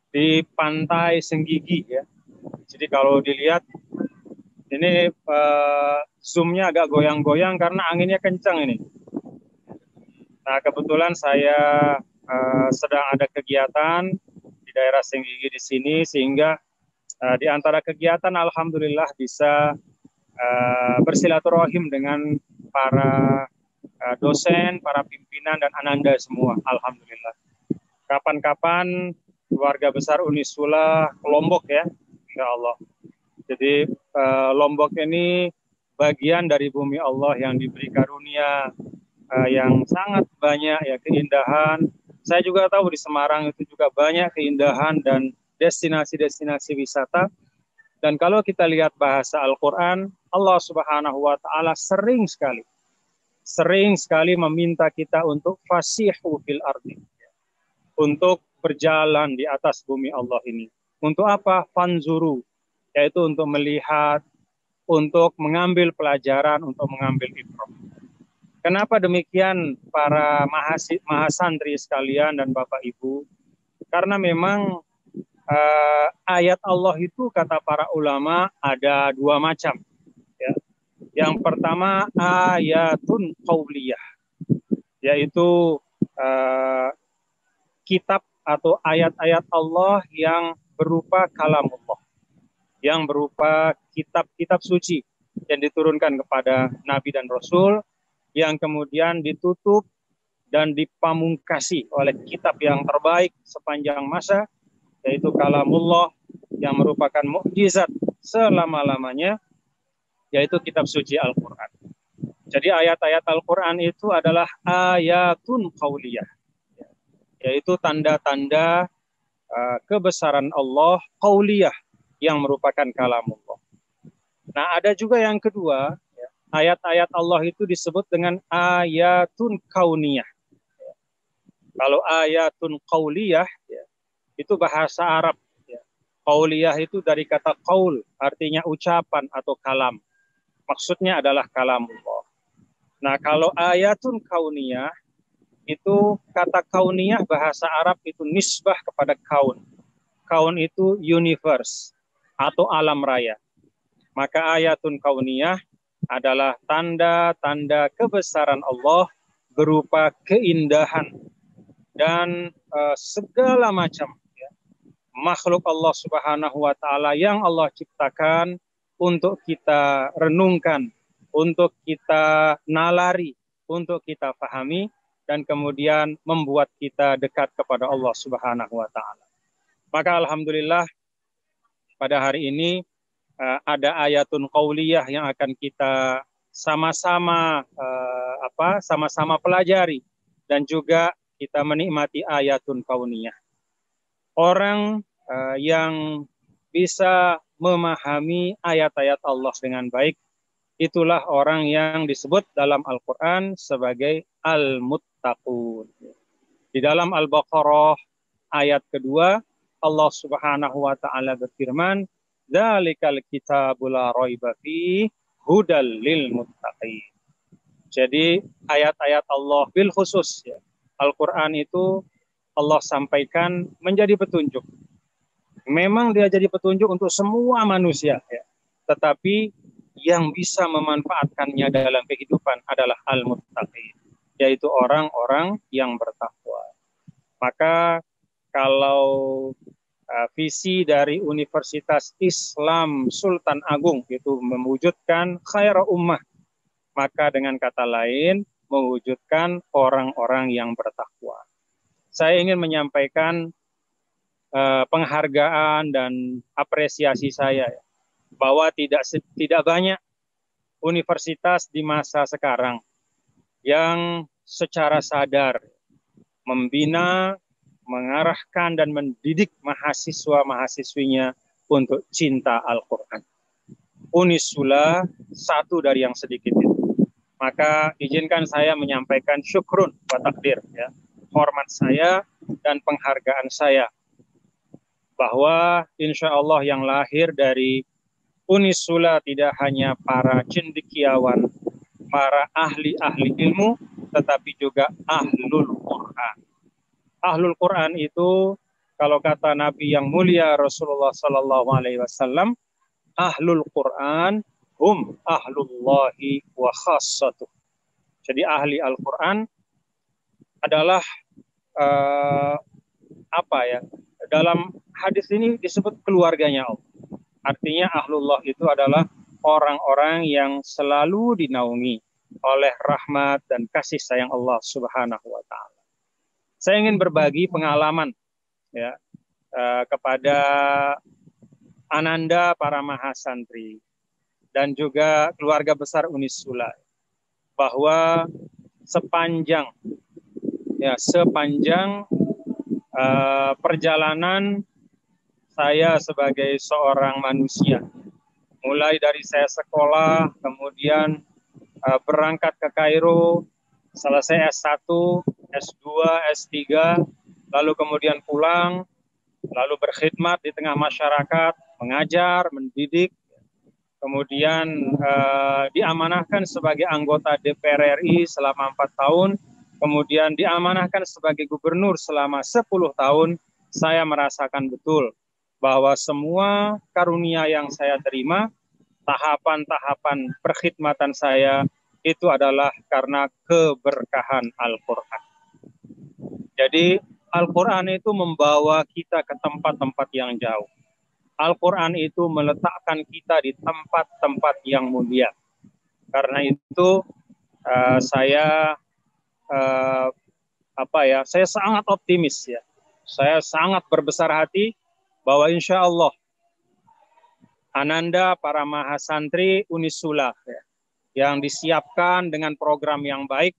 di Pantai Senggigi ya. Jadi kalau dilihat ini zoomnya agak goyang-goyang karena anginnya kencang ini. Nah kebetulan saya sedang ada kegiatan di daerah Senggigi di sini, sehingga di antara kegiatan alhamdulillah bisa bersilaturahim dengan para dosen, para pimpinan dan ananda semua, alhamdulillah. Kapan-kapan keluarga besar Unisula Lombok ya, insya Allah. Jadi Lombok ini bagian dari bumi Allah yang diberi karunia yang sangat banyak ya, keindahan. Saya juga tahu di Semarang itu juga banyak keindahan dan destinasi-destinasi wisata. Dan kalau kita lihat bahasa Al-Quran, Allah Subhanahu wa Ta'ala sering sekali meminta kita untuk fasihu fil ardi, untuk berjalan di atas bumi Allah ini. Untuk apa? Fanzuru, yaitu untuk melihat, untuk mengambil pelajaran, untuk mengambil ibrah. Kenapa demikian para mahasantri sekalian dan Bapak Ibu? Karena memang ayat Allah itu kata para ulama ada dua macam. Ya. Yang pertama ayatun qauliyah, yaitu kitab atau ayat-ayat Allah yang berupa kalamullah, yang berupa kitab-kitab suci yang diturunkan kepada Nabi dan Rasul, yang kemudian ditutup dan dipamungkasi oleh kitab yang terbaik sepanjang masa, yaitu kalamullah yang merupakan mukjizat selama-lamanya, yaitu kitab suci Al-Quran. Jadi ayat-ayat Al-Quran itu adalah ayatun qauliyah, yaitu tanda-tanda kebesaran Allah qauliyah yang merupakan kalamullah. Nah ada juga yang kedua, ayat-ayat Allah itu disebut dengan ayatun kauniyah. Kalau ayatun qauliyah itu bahasa Arab. Qauliyah itu dari kata qaul, artinya ucapan atau kalam. Maksudnya adalah kalamullah. Nah kalau ayatun kauniyah, itu kata kauniyah bahasa Arab itu nisbah kepada kaun. Kaun itu universe atau alam raya. Maka ayatun kauniyah adalah tanda-tanda kebesaran Allah berupa keindahan dan segala macam makhluk Allah Subhanahu wa Ta'ala yang Allah ciptakan untuk kita renungkan, untuk kita nalari, untuk kita pahami, dan kemudian membuat kita dekat kepada Allah Subhanahu wa Ta'ala. Maka alhamdulillah pada hari ini ada ayatun qauliyah yang akan kita sama-sama sama-sama pelajari, dan juga kita menikmati ayatun kauniyah. Orang yang bisa memahami ayat-ayat Allah dengan baik, itulah orang yang disebut dalam Al-Quran sebagai al-muttaqun. Di dalam Al-Baqarah ayat kedua, Allah Subhanahu wa Ta'ala berfirman, "Dzalikal kitabul la raiba fihi hudal lil muttaqin." Jadi ayat-ayat Allah bil khusus Al-Quran itu Allah sampaikan menjadi petunjuk. Memang dia jadi petunjuk untuk semua manusia, tetapi yang bisa memanfaatkannya dalam kehidupan adalah al-muttaqin, yaitu orang-orang yang bertakwa. Maka kalau visi dari Universitas Islam Sultan Agung itu mewujudkan khaira ummah, maka dengan kata lain mewujudkan orang-orang yang bertakwa. Saya ingin menyampaikan penghargaan dan apresiasi saya bahwa tidak banyak universitas di masa sekarang yang secara sadar membina, mengarahkan dan mendidik mahasiswa-mahasiswinya untuk cinta Al-Quran. Unisula satu dari yang sedikit itu. Maka izinkan saya menyampaikan syukrun wa takdir, ya, hormat saya dan penghargaan saya bahwa insya Allah yang lahir dari Unisula tidak hanya para cendekiawan, para ahli-ahli ilmu, tetapi juga ahlul Quran. Ahlul Quran itu kalau kata Nabi yang mulia Rasulullah Sallallahu Alaihi Wasallam, ahlul Quran hum ahlullahi wa khassatuh. Jadi ahli Al-Quran adalah dalam hadis ini disebut keluarganya Allah. Artinya ahlullah itu adalah orang-orang yang selalu dinaungi oleh rahmat dan kasih sayang Allah Subhanahu wa taala. Saya ingin berbagi pengalaman ya kepada Ananda para mahasantri dan juga keluarga besar Unisula bahwa sepanjang perjalanan saya sebagai seorang manusia, mulai dari saya sekolah, kemudian berangkat ke Kairo, selesai S1, S2, S3, lalu kemudian pulang, lalu berkhidmat di tengah masyarakat, mengajar, mendidik, kemudian diamanahkan sebagai anggota DPR RI selama 4 tahun, kemudian diamanahkan sebagai gubernur selama 10 tahun. Saya merasakan betul bahwa semua karunia yang saya terima, tahapan-tahapan perkhidmatan saya itu adalah karena keberkahan Al-Quran. Jadi Al-Quran itu membawa kita ke tempat-tempat yang jauh. Al-Quran itu meletakkan kita di tempat-tempat yang mulia. Karena itu saya sangat optimis ya. Saya sangat berbesar hati bahwa insya Allah Ananda para mahasantri Unisula ya, yang disiapkan dengan program yang baik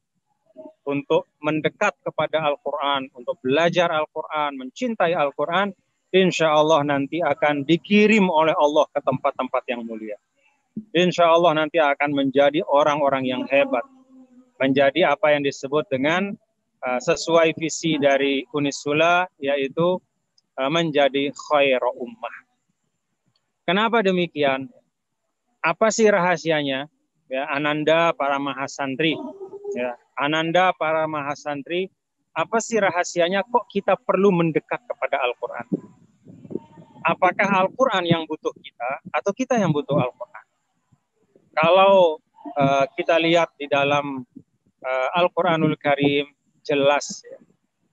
untuk mendekat kepada Al-Quran, untuk belajar Al-Quran, mencintai Al-Quran, insya Allah nanti akan dikirim oleh Allah ke tempat-tempat yang mulia. Insya Allah nanti akan menjadi orang-orang yang hebat, menjadi apa yang disebut dengan sesuai visi dari Unisula, yaitu menjadi khairu ummah. Kenapa demikian? Apa sih rahasianya? Ya, Ananda para mahasantri, ya, Ananda para mahasantri, apa sih rahasianya kok kita perlu mendekat kepada Al-Quran? Apakah Al-Quran yang butuh kita atau kita yang butuh Al-Quran? Kalau kita lihat di dalam Al-Quranul Karim jelas ya,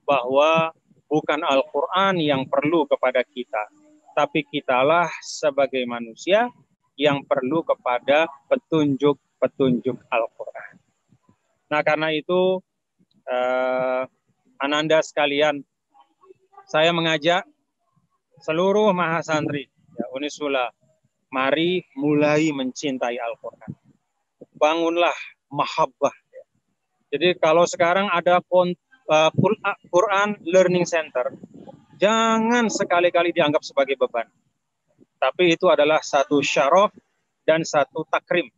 bahwa bukan Al-Quran yang perlu kepada kita, tapi kitalah sebagai manusia yang perlu kepada petunjuk-petunjuk Al-Quran. Nah karena itu Ananda sekalian, saya mengajak seluruh mahasantri ya, Unisula, mari mulai mencintai Al-Quran. Bangunlah mahabbah. Ya. Jadi kalau sekarang ada Quran Learning Center, jangan sekali-kali dianggap sebagai beban. Tapi itu adalah satu syaraf dan satu takrim,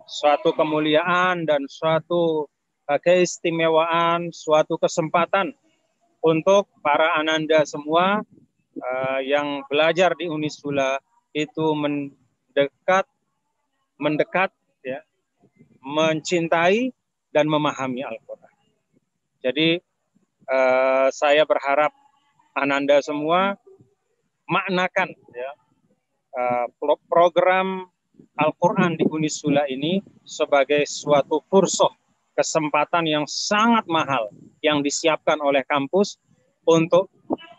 suatu kemuliaan dan suatu keistimewaan, suatu kesempatan untuk para Ananda semua yang belajar di Unisula itu mendekat ya, mencintai dan memahami Al-Quran. Jadi saya berharap Ananda semua maknakan ya, program Al-Quran di Unisula ini sebagai suatu fursah, kesempatan yang sangat mahal yang disiapkan oleh kampus untuk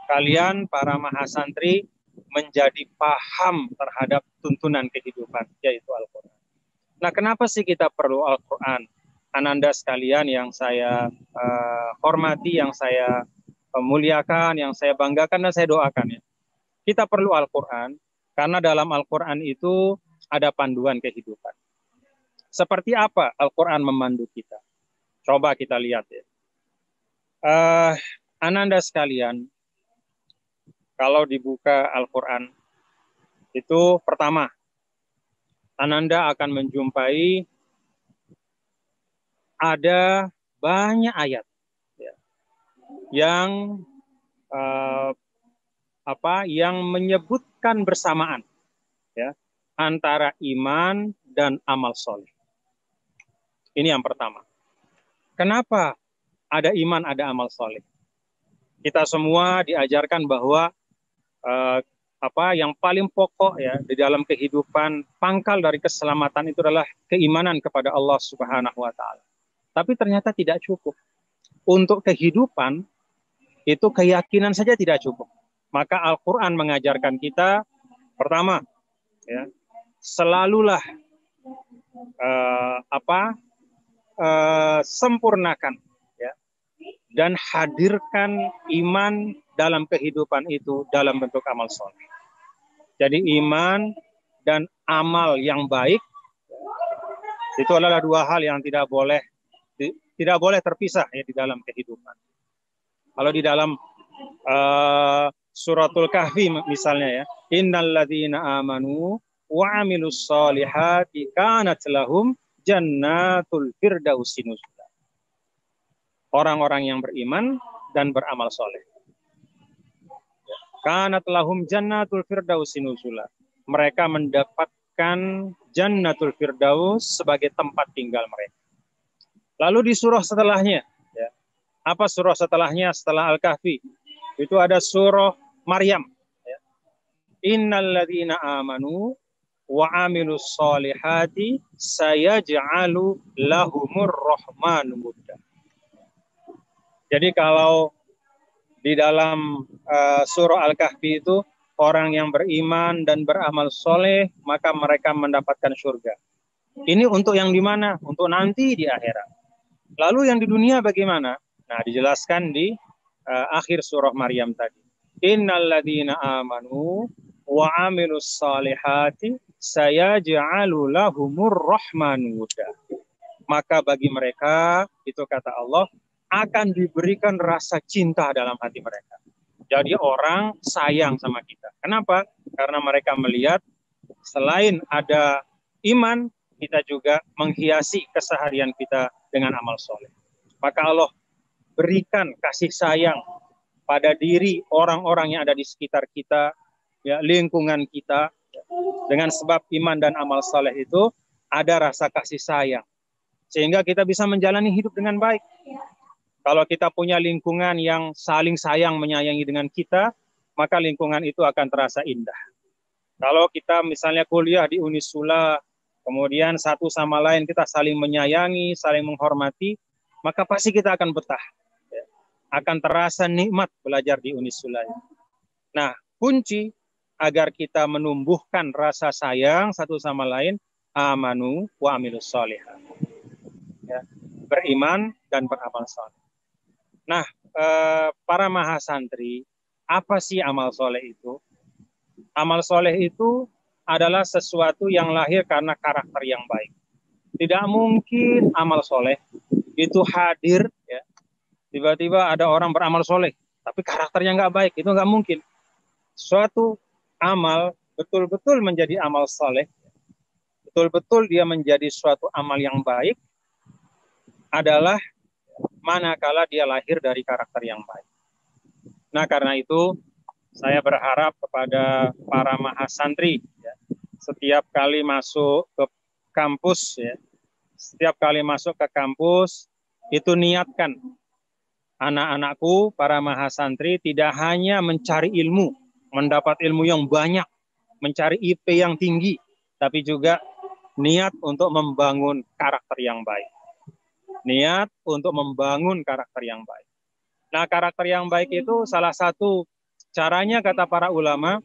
kalian para mahasantri menjadi paham terhadap tuntunan kehidupan, yaitu Al-Quran. Nah, kenapa sih kita perlu Al-Quran? Ananda sekalian yang saya hormati, yang saya muliakan, yang saya banggakan dan saya doakan ya. Kita perlu Al-Quran karena dalam Al-Quran itu ada panduan kehidupan. Seperti apa Al-Quran memandu kita? Coba kita lihat ya. Ananda sekalian, kalau dibuka Al-Quran, itu pertama, Ananda akan menjumpai ada banyak ayat ya, yang yang menyebutkan bersamaan ya, antara iman dan amal soleh. Ini yang pertama. Kenapa ada iman, ada amal soleh? Kita semua diajarkan bahwa yang paling pokok ya di dalam kehidupan, pangkal dari keselamatan itu adalah keimanan kepada Allah Subhanahu wa taala. Tapi ternyata tidak cukup. Untuk kehidupan itu keyakinan saja tidak cukup. Maka Al-Qur'an mengajarkan kita pertama ya, selalulah sempurnakan ya, dan hadirkan iman dalam kehidupan itu dalam bentuk amal soleh. Jadi iman dan amal yang baik itu adalah dua hal yang tidak boleh terpisah ya di dalam kehidupan. Kalau di dalam suratul Kahfi misalnya ya, innalladzina amanu wa amilus solihati kanat lahum jannatul firdausi nuzula. Orang-orang yang beriman dan beramal soleh. Kanat lahum jannatul firdausi nuzula. Mereka mendapatkan jannatul firdaus sebagai tempat tinggal mereka. Lalu di surah setelahnya, ya, apa surah setelahnya setelah Al-Kahfi? Itu ada surah Maryam. Ya. Innalladzina amanu wa amilus solihati sayaj'alu lahumur rahmanu wudda. Jadi kalau di dalam surah Al-Kahfi itu orang yang beriman dan beramal soleh maka mereka mendapatkan surga. Ini untuk yang di mana? Untuk nanti di akhirat. Lalu yang di dunia bagaimana? Nah, dijelaskan di akhir surah Maryam tadi. Innalladzina amanu wa amilus solihati sayaj'alu lahumur rahmanu wudda. Maka bagi mereka, itu kata Allah, akan diberikan rasa cinta dalam hati mereka. Jadi orang sayang sama kita. Kenapa? Karena mereka melihat selain ada iman, kita juga menghiasi keseharian kita dengan amal soleh. Maka Allah berikan kasih sayang pada diri orang-orang yang ada di sekitar kita, ya, lingkungan kita. Dengan sebab iman dan amal soleh itu ada rasa kasih sayang. Sehingga kita bisa menjalani hidup dengan baik. Kalau kita punya lingkungan yang saling sayang menyayangi dengan kita, maka lingkungan itu akan terasa indah. Kalau kita misalnya kuliah di Unisula, kemudian satu sama lain kita saling menyayangi, saling menghormati, maka pasti kita akan betah. Akan terasa nikmat belajar di Unisula. Nah, kunci agar kita menumbuhkan rasa sayang satu sama lain, amanu wa amilus sholihat. Ya, beriman dan beramal soleh. Nah, para mahasantri, apa sih amal soleh itu? Amal soleh itu adalah sesuatu yang lahir karena karakter yang baik. Tidak mungkin amal soleh itu hadir, ya, tiba-tiba ada orang beramal soleh, tapi karakternya nggak baik, itu nggak mungkin. Suatu amal betul-betul menjadi amal soleh, betul-betul dia menjadi suatu amal yang baik, adalah manakala dia lahir dari karakter yang baik. Nah, karena itu saya berharap kepada para mahasantri, ya, setiap kali masuk ke kampus, ya, setiap kali masuk ke kampus itu niatkan anak-anakku, para mahasantri tidak hanya mencari ilmu, mendapat ilmu yang banyak, mencari IP yang tinggi, tapi juga niat untuk membangun karakter yang baik. Niat untuk membangun karakter yang baik. Nah, karakter yang baik itu salah satu caranya, kata para ulama,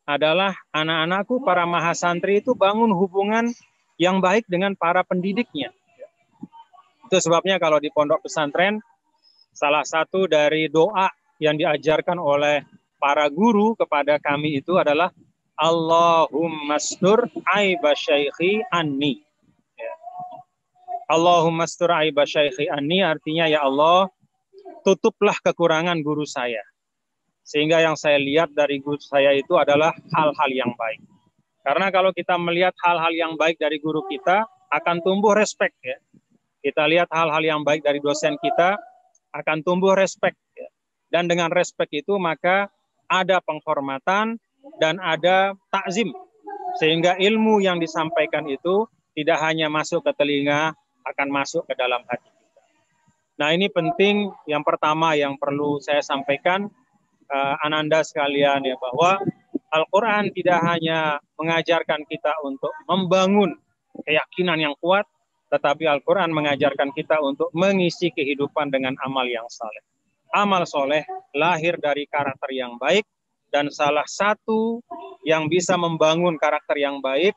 adalah anak-anakku, para mahasantri itu bangun hubungan yang baik dengan para pendidiknya. Itu sebabnya kalau di pondok pesantren, salah satu dari doa yang diajarkan oleh para guru kepada kami itu adalah Allahumma stur aiba syaikhi anni. Allahumma stur aiba syaikhi anni artinya, ya Allah, tutuplah kekurangan guru saya. Sehingga yang saya lihat dari guru saya itu adalah hal-hal yang baik. Karena kalau kita melihat hal-hal yang baik dari guru kita, akan tumbuh respect ya. Kita lihat hal-hal yang baik dari dosen kita, akan tumbuh respect ya. Dan dengan respect itu maka ada penghormatan dan ada takzim. Sehingga ilmu yang disampaikan itu tidak hanya masuk ke telinga, akan masuk ke dalam hati kita. Nah, ini penting, yang pertama yang perlu saya sampaikan, Ananda sekalian ya, bahwa Al-Quran tidak hanya mengajarkan kita untuk membangun keyakinan yang kuat, tetapi Al-Quran mengajarkan kita untuk mengisi kehidupan dengan amal yang saleh. Amal soleh lahir dari karakter yang baik, dan salah satu yang bisa membangun karakter yang baik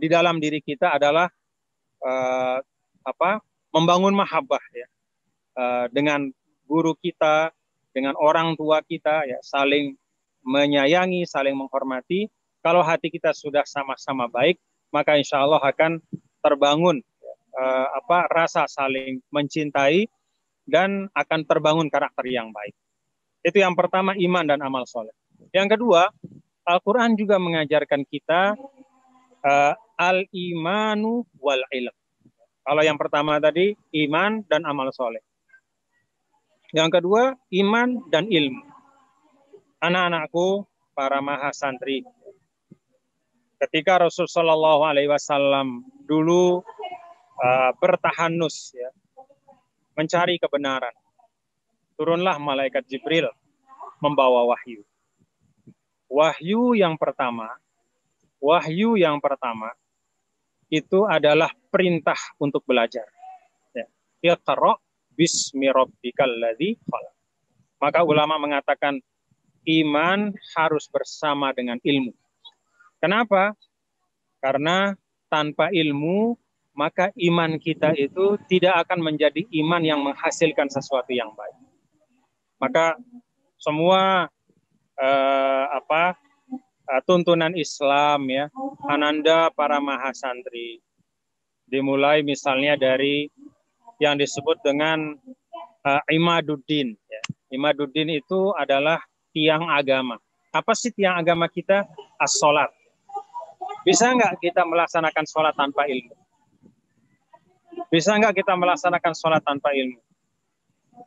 di dalam diri kita adalah membangun mahabbah ya, dengan guru kita, dengan orang tua kita ya, saling menyayangi, saling menghormati. Kalau hati kita sudah sama-sama baik, maka insya Allah akan terbangun rasa saling mencintai dan akan terbangun karakter yang baik. Itu yang pertama, iman dan amal soleh. Yang kedua, Al-Quran juga mengajarkan kita al-imanu wal ilm. Kalau yang pertama tadi iman dan amal soleh. Yang kedua, iman dan ilmu. Anak-anakku, para mahasantri, ketika Rasulullah SAW dulu bertahanus, ya, mencari kebenaran, turunlah malaikat Jibril membawa wahyu. Wahyu yang pertama itu adalah perintah untuk belajar. Ya. Iqra' bismi rabbikal ladzi khalaq. Maka ulama mengatakan iman harus bersama dengan ilmu. Kenapa? Karena tanpa ilmu maka iman kita itu tidak akan menjadi iman yang menghasilkan sesuatu yang baik. Maka semua tuntunan Islam ya, Ananda para mahasantri, dimulai misalnya dari yang disebut dengan Imaduddin. Ya. Imaduddin itu adalah tiang agama. Apa sih tiang agama kita? As-sholat. Bisa nggak kita melaksanakan sholat tanpa ilmu? Bisa nggak kita melaksanakan sholat tanpa ilmu?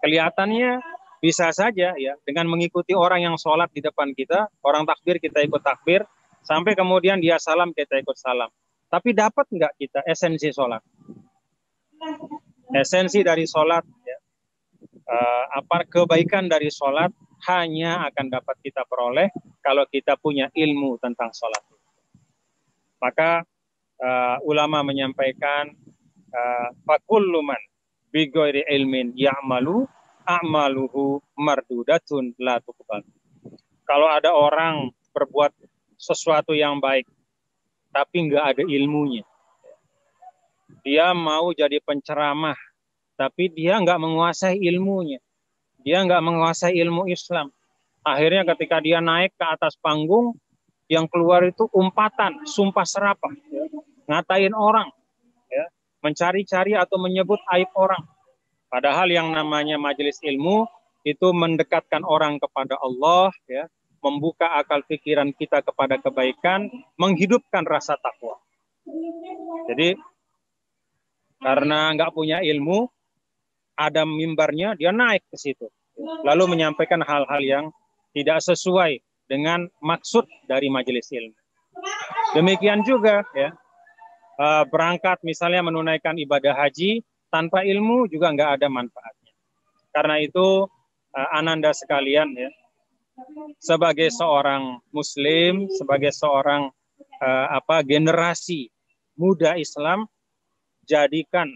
Kelihatannya bisa saja ya, dengan mengikuti orang yang sholat di depan kita, orang takbir kita ikut takbir, sampai kemudian dia salam kita ikut salam. Tapi dapat nggak kita esensi sholat? Esensi dari sholat, ya, kebaikan dari sholat hanya akan dapat kita peroleh kalau kita punya ilmu tentang sholat. Maka ulama menyampaikan fakullu man bi ghairi ilmin ya'malu a'maluhu mardudatun la tuqbal. Kalau ada orang berbuat sesuatu yang baik tapi nggak ada ilmunya, dia mau jadi penceramah tapi dia nggak menguasai ilmunya, dia nggak menguasai ilmu Islam, akhirnya ketika dia naik ke atas panggung, yang keluar itu umpatan, sumpah serapah, ya, ngatain orang, ya, mencari-cari atau menyebut aib orang. Padahal yang namanya majelis ilmu itu mendekatkan orang kepada Allah, ya, membuka akal pikiran kita kepada kebaikan, menghidupkan rasa takwa. Jadi karena nggak punya ilmu, ada mimbarnya, dia naik ke situ, lalu menyampaikan hal-hal yang tidak sesuai dengan maksud dari majelis ilmu. Demikian juga ya, berangkat misalnya menunaikan ibadah haji tanpa ilmu juga nggak ada manfaatnya. Karena itu Ananda sekalian ya, sebagai seorang muslim, sebagai seorang generasi muda Islam, jadikan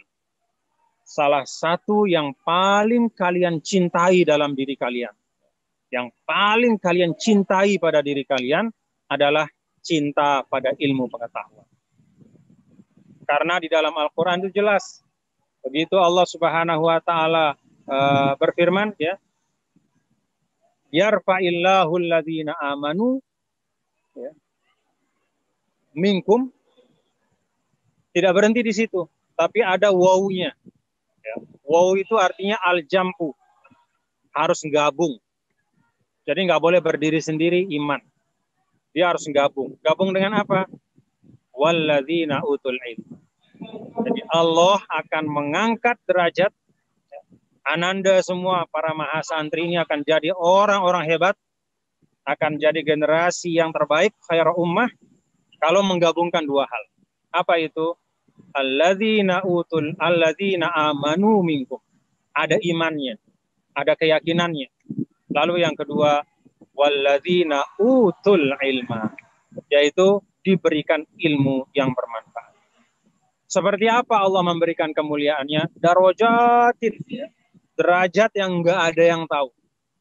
salah satu yang paling kalian cintai dalam diri kalian, yang paling kalian cintai pada diri kalian adalah cinta pada ilmu pengetahuan. Karena di dalam Al-Quran itu jelas, begitu Allah Subhanahu wa Ta'ala berfirman, ya, yarfa'illahu alladhina amanu, ya, minkum, tidak berhenti di situ, tapi ada wawunya. Ya. Wawu itu artinya al-jam'u, harus gabung. Jadi nggak boleh berdiri sendiri iman. Dia harus gabung. Gabung dengan apa? Walladzina utul ilm. Jadi Allah akan mengangkat derajat Ananda semua, para mahasantri ini akan jadi orang-orang hebat, akan jadi generasi yang terbaik, khairul ummah, kalau menggabungkan dua hal. Apa itu? Alladzina amanu minkum. Ada imannya, ada keyakinannya. Lalu yang kedua, walladzina utul ilma, yaitu diberikan ilmu yang bermanfaat. Seperti apa Allah memberikan kemuliaannya? Darajatin, derajat yang enggak ada yang tahu.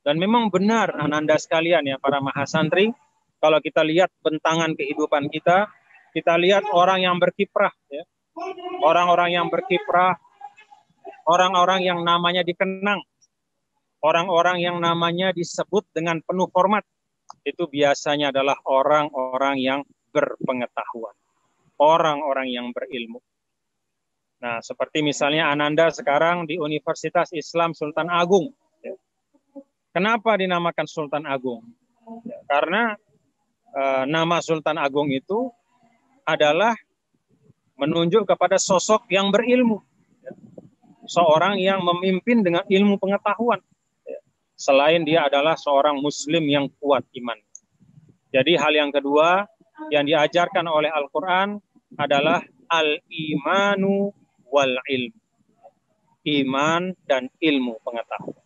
Dan memang benar Ananda sekalian ya, para mahasantri, kalau kita lihat bentangan kehidupan kita lihat orang yang berkiprah, ya. Orang-orang yang berkiprah, orang-orang yang namanya dikenang, orang-orang yang namanya disebut dengan penuh hormat, itu biasanya adalah orang-orang yang berpengetahuan, orang-orang yang berilmu. Nah, seperti misalnya Ananda sekarang di Universitas Islam Sultan Agung. Kenapa dinamakan Sultan Agung? Karena nama Sultan Agung itu adalah menunjuk kepada sosok yang berilmu. Seorang yang memimpin dengan ilmu pengetahuan. Selain dia adalah seorang muslim yang kuat iman. Jadi hal yang kedua yang diajarkan oleh Al-Quran adalah al-imanu wal ilm. Iman dan ilmu pengetahuan.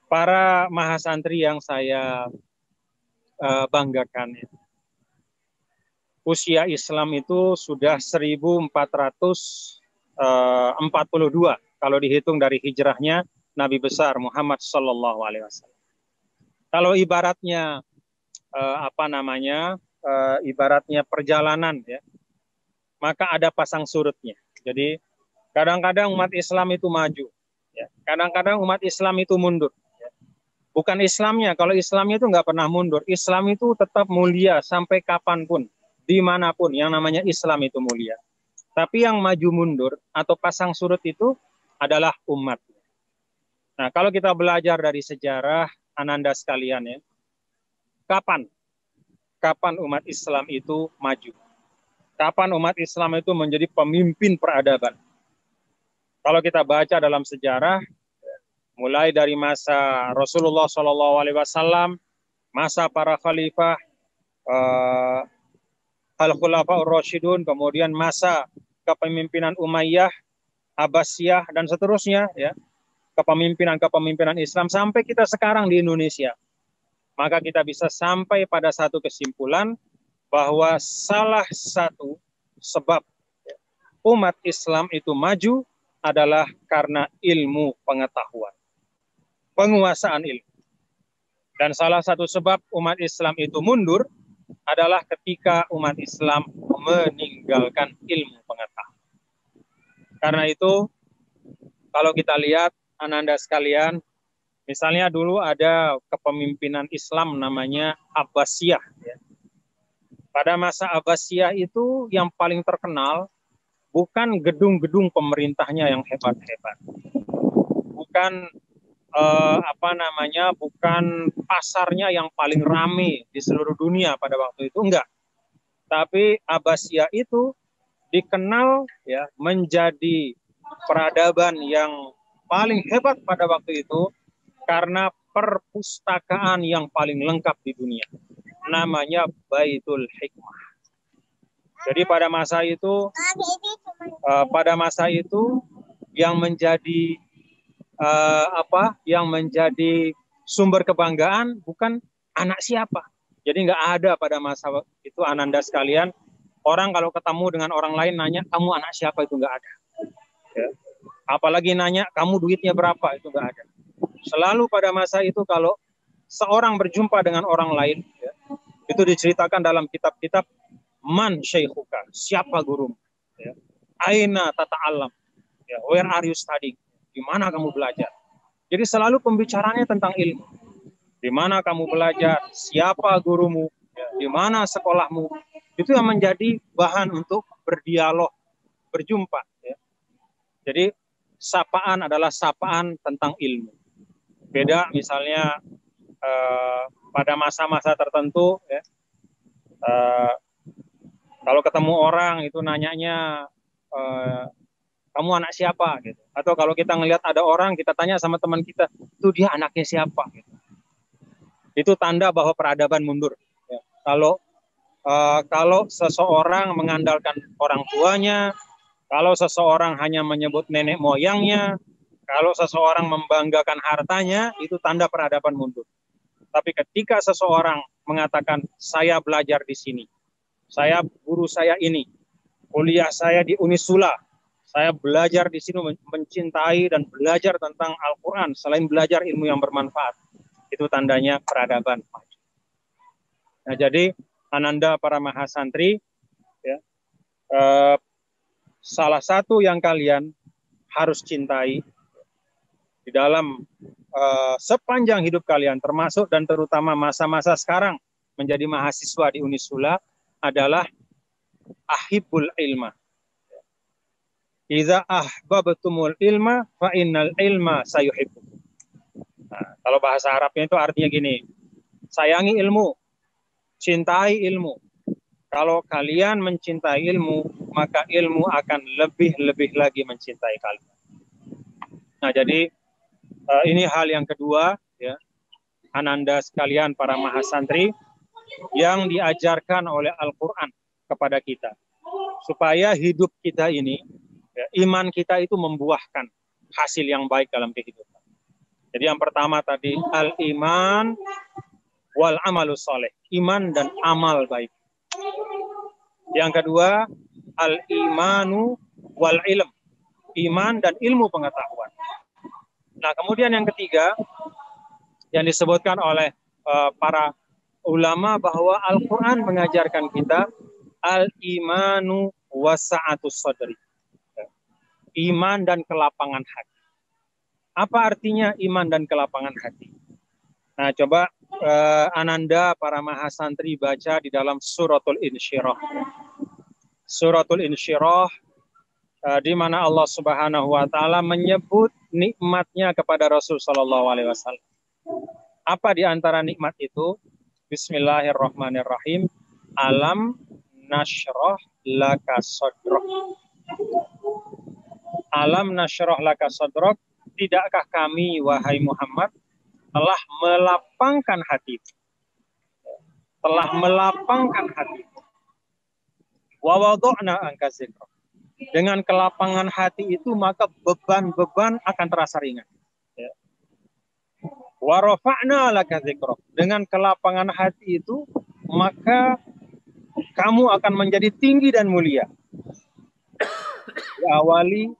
Para mahasantri yang saya banggakan, usia Islam itu sudah 1442 kalau dihitung dari hijrahnya Nabi besar Muhammad Sallallahu Alaihi Wasallam. Kalau ibaratnya ibaratnya perjalanan, ya, maka ada pasang surutnya. Jadi kadang-kadang umat Islam itu maju, ya. Kadang-kadang umat Islam itu mundur. Ya. Bukan Islamnya, kalau Islamnya itu nggak pernah mundur. Islam itu tetap mulia sampai kapanpun, dimanapun yang namanya Islam itu mulia. Tapi yang maju mundur atau pasang surut itu adalah umat. Nah, kalau kita belajar dari sejarah Ananda sekalian, ya, kapan umat Islam itu maju? Kapan umat Islam itu menjadi pemimpin peradaban? Kalau kita baca dalam sejarah, mulai dari masa Rasulullah SAW, masa para khalifah, Al-Khulafaur Rasyidun, kemudian masa kepemimpinan Umayyah, Abbasiyah, dan seterusnya, ya, kepemimpinan Islam sampai kita sekarang di Indonesia. Maka kita bisa sampai pada satu kesimpulan bahwa salah satu sebab umat Islam itu maju adalah karena ilmu pengetahuan, penguasaan ilmu. Dan salah satu sebab umat Islam itu mundur adalah ketika umat Islam meninggalkan ilmu pengetahuan. Karena itu, kalau kita lihat Ananda sekalian, misalnya dulu ada kepemimpinan Islam namanya Abbasiyah. Ya. Pada masa Abbasiyah itu yang paling terkenal bukan gedung-gedung pemerintahnya yang hebat-hebat, bukan bukan pasarnya yang paling ramai di seluruh dunia pada waktu itu, enggak. Tapi Abbasiyah itu dikenal, ya, menjadi peradaban yang paling hebat pada waktu itu karena perpustakaan yang paling lengkap di dunia. Namanya Baitul Hikmah. Jadi pada masa itu yang menjadi sumber kebanggaan bukan anak siapa. Jadi nggak ada pada masa itu Ananda sekalian, orang kalau ketemu dengan orang lain nanya kamu anak siapa, itu nggak ada. Ya. Apalagi nanya kamu duitnya berapa, itu nggak ada. Selalu pada masa itu kalau seorang berjumpa dengan orang lain, ya, itu diceritakan dalam kitab-kitab, man syaikhuka, siapa gurumu, ya. Aina tata'allam, ya, where are you studying, di mana kamu belajar. Jadi selalu pembicaranya tentang ilmu. Di mana kamu belajar, siapa gurumu, ya, di mana sekolahmu, itu yang menjadi bahan untuk berdialog, berjumpa. Ya. Jadi sapaan adalah sapaan tentang ilmu. Beda misalnya pada masa-masa tertentu, ya, kalau ketemu orang itu nanyanya kamu anak siapa gitu. Atau kalau kita ngelihat ada orang, kita tanya sama teman kita, itu dia anaknya siapa gitu. Itu tanda bahwa peradaban mundur. Ya. Kalau seseorang mengandalkan orang tuanya, kalau seseorang hanya menyebut nenek moyangnya, kalau seseorang membanggakan hartanya, itu tanda peradaban mundur. Tapi ketika seseorang mengatakan, saya belajar di sini, guru saya ini, kuliah saya di Unisula, saya belajar di sini mencintai dan belajar tentang Al-Quran, selain belajar ilmu yang bermanfaat, itu tandanya peradaban. Nah, jadi Ananda para mahasantri, ya, salah satu yang kalian harus cintai di dalam sepanjang hidup kalian, termasuk dan terutama masa-masa sekarang menjadi mahasiswa di Unisula, adalah ahibbul ilma. Idza ahbabtumul ilma fa innal ilma sayuhibbu. Nah, kalau bahasa Arabnya itu artinya gini, sayangi ilmu, cintai ilmu. Kalau kalian mencintai ilmu, maka ilmu akan lebih-lebih lagi mencintai kalian. Nah, jadi ini hal yang kedua, ya, Ananda sekalian para mahasantri, yang diajarkan oleh Al-Quran kepada kita, supaya hidup kita ini, ya, iman kita itu membuahkan hasil yang baik dalam kehidupan. Jadi yang pertama tadi, al-iman wal amalus soleh, iman dan amal baik. Yang kedua, al-imanu wal ilm, iman dan ilmu pengetahuan. Nah, kemudian yang ketiga, yang disebutkan oleh para ulama, bahwa Al-Quran mengajarkan kita al-imanu wasa'atus sadri, iman dan kelapangan hati. Apa artinya iman dan kelapangan hati? Nah, coba Ananda para mahasantri baca di dalam suratul Insyirah. Suratul Insyirah, di mana Allah Subhanahu wa taala menyebut nikmatnya kepada Rasul sallallahu alaihi wasallam. Apa di antara nikmat itu? Bismillahirrahmanirrahim. Alam nasyrah laka sadrak. Alam nasyrah laka sadrak, tidakkah kami wahai Muhammad telah melapangkan hati, telah melapangkan hati. Wa wada'na anka dzikra. Dengan kelapangan hati itu maka beban-beban akan terasa ringan. Ya. Wa rafa'na laka dzikra. Dengan kelapangan hati itu maka kamu akan menjadi tinggi dan mulia. Awali,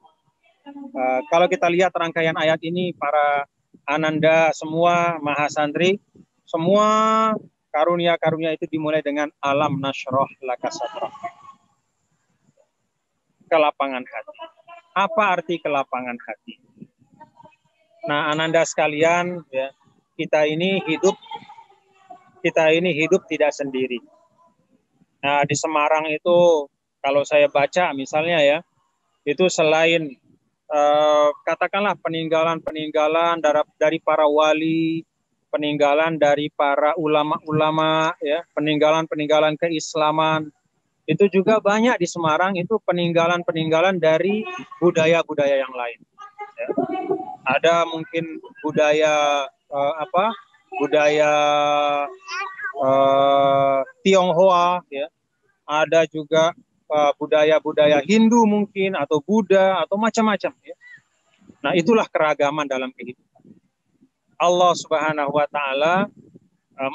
kalau kita lihat rangkaian ayat ini, para Ananda semua mahasantri, semua karunia-karunia itu dimulai dengan alam nasyrah laka sadrak. Kelapangan hati. Apa arti kelapangan hati? Nah, Ananda sekalian, ya, kita ini hidup tidak sendiri. Nah, di Semarang itu kalau saya baca misalnya, ya, itu selain katakanlah peninggalan-peninggalan dari para wali, peninggalan dari para ulama-ulama, ya, peninggalan-peninggalan keislaman, itu juga banyak di Semarang itu peninggalan-peninggalan dari budaya-budaya yang lain. Ya. Ada mungkin budaya budaya Tionghoa, ya. Ada juga budaya-budaya Hindu mungkin, atau Buddha, atau macam-macam. Ya. Nah, itulah keragaman dalam kehidupan. Allah Subhanahu wa taala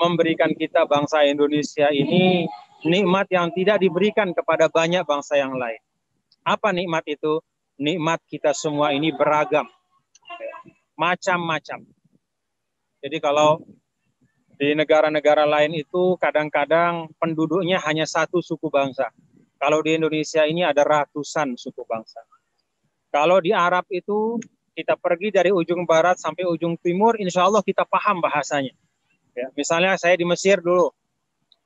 memberikan kita bangsa Indonesia ini nikmat yang tidak diberikan kepada banyak bangsa yang lain. Apa nikmat itu? nikmat kita semua ini beragam, macam-macam. Jadi kalau di negara-negara lain itu kadang-kadang penduduknya hanya satu suku bangsa. Kalau di Indonesia ini ada ratusan suku bangsa. Kalau di Arab itu kita pergi dari ujung barat sampai ujung timur, insya Allah kita paham bahasanya. Ya, misalnya saya di Mesir dulu.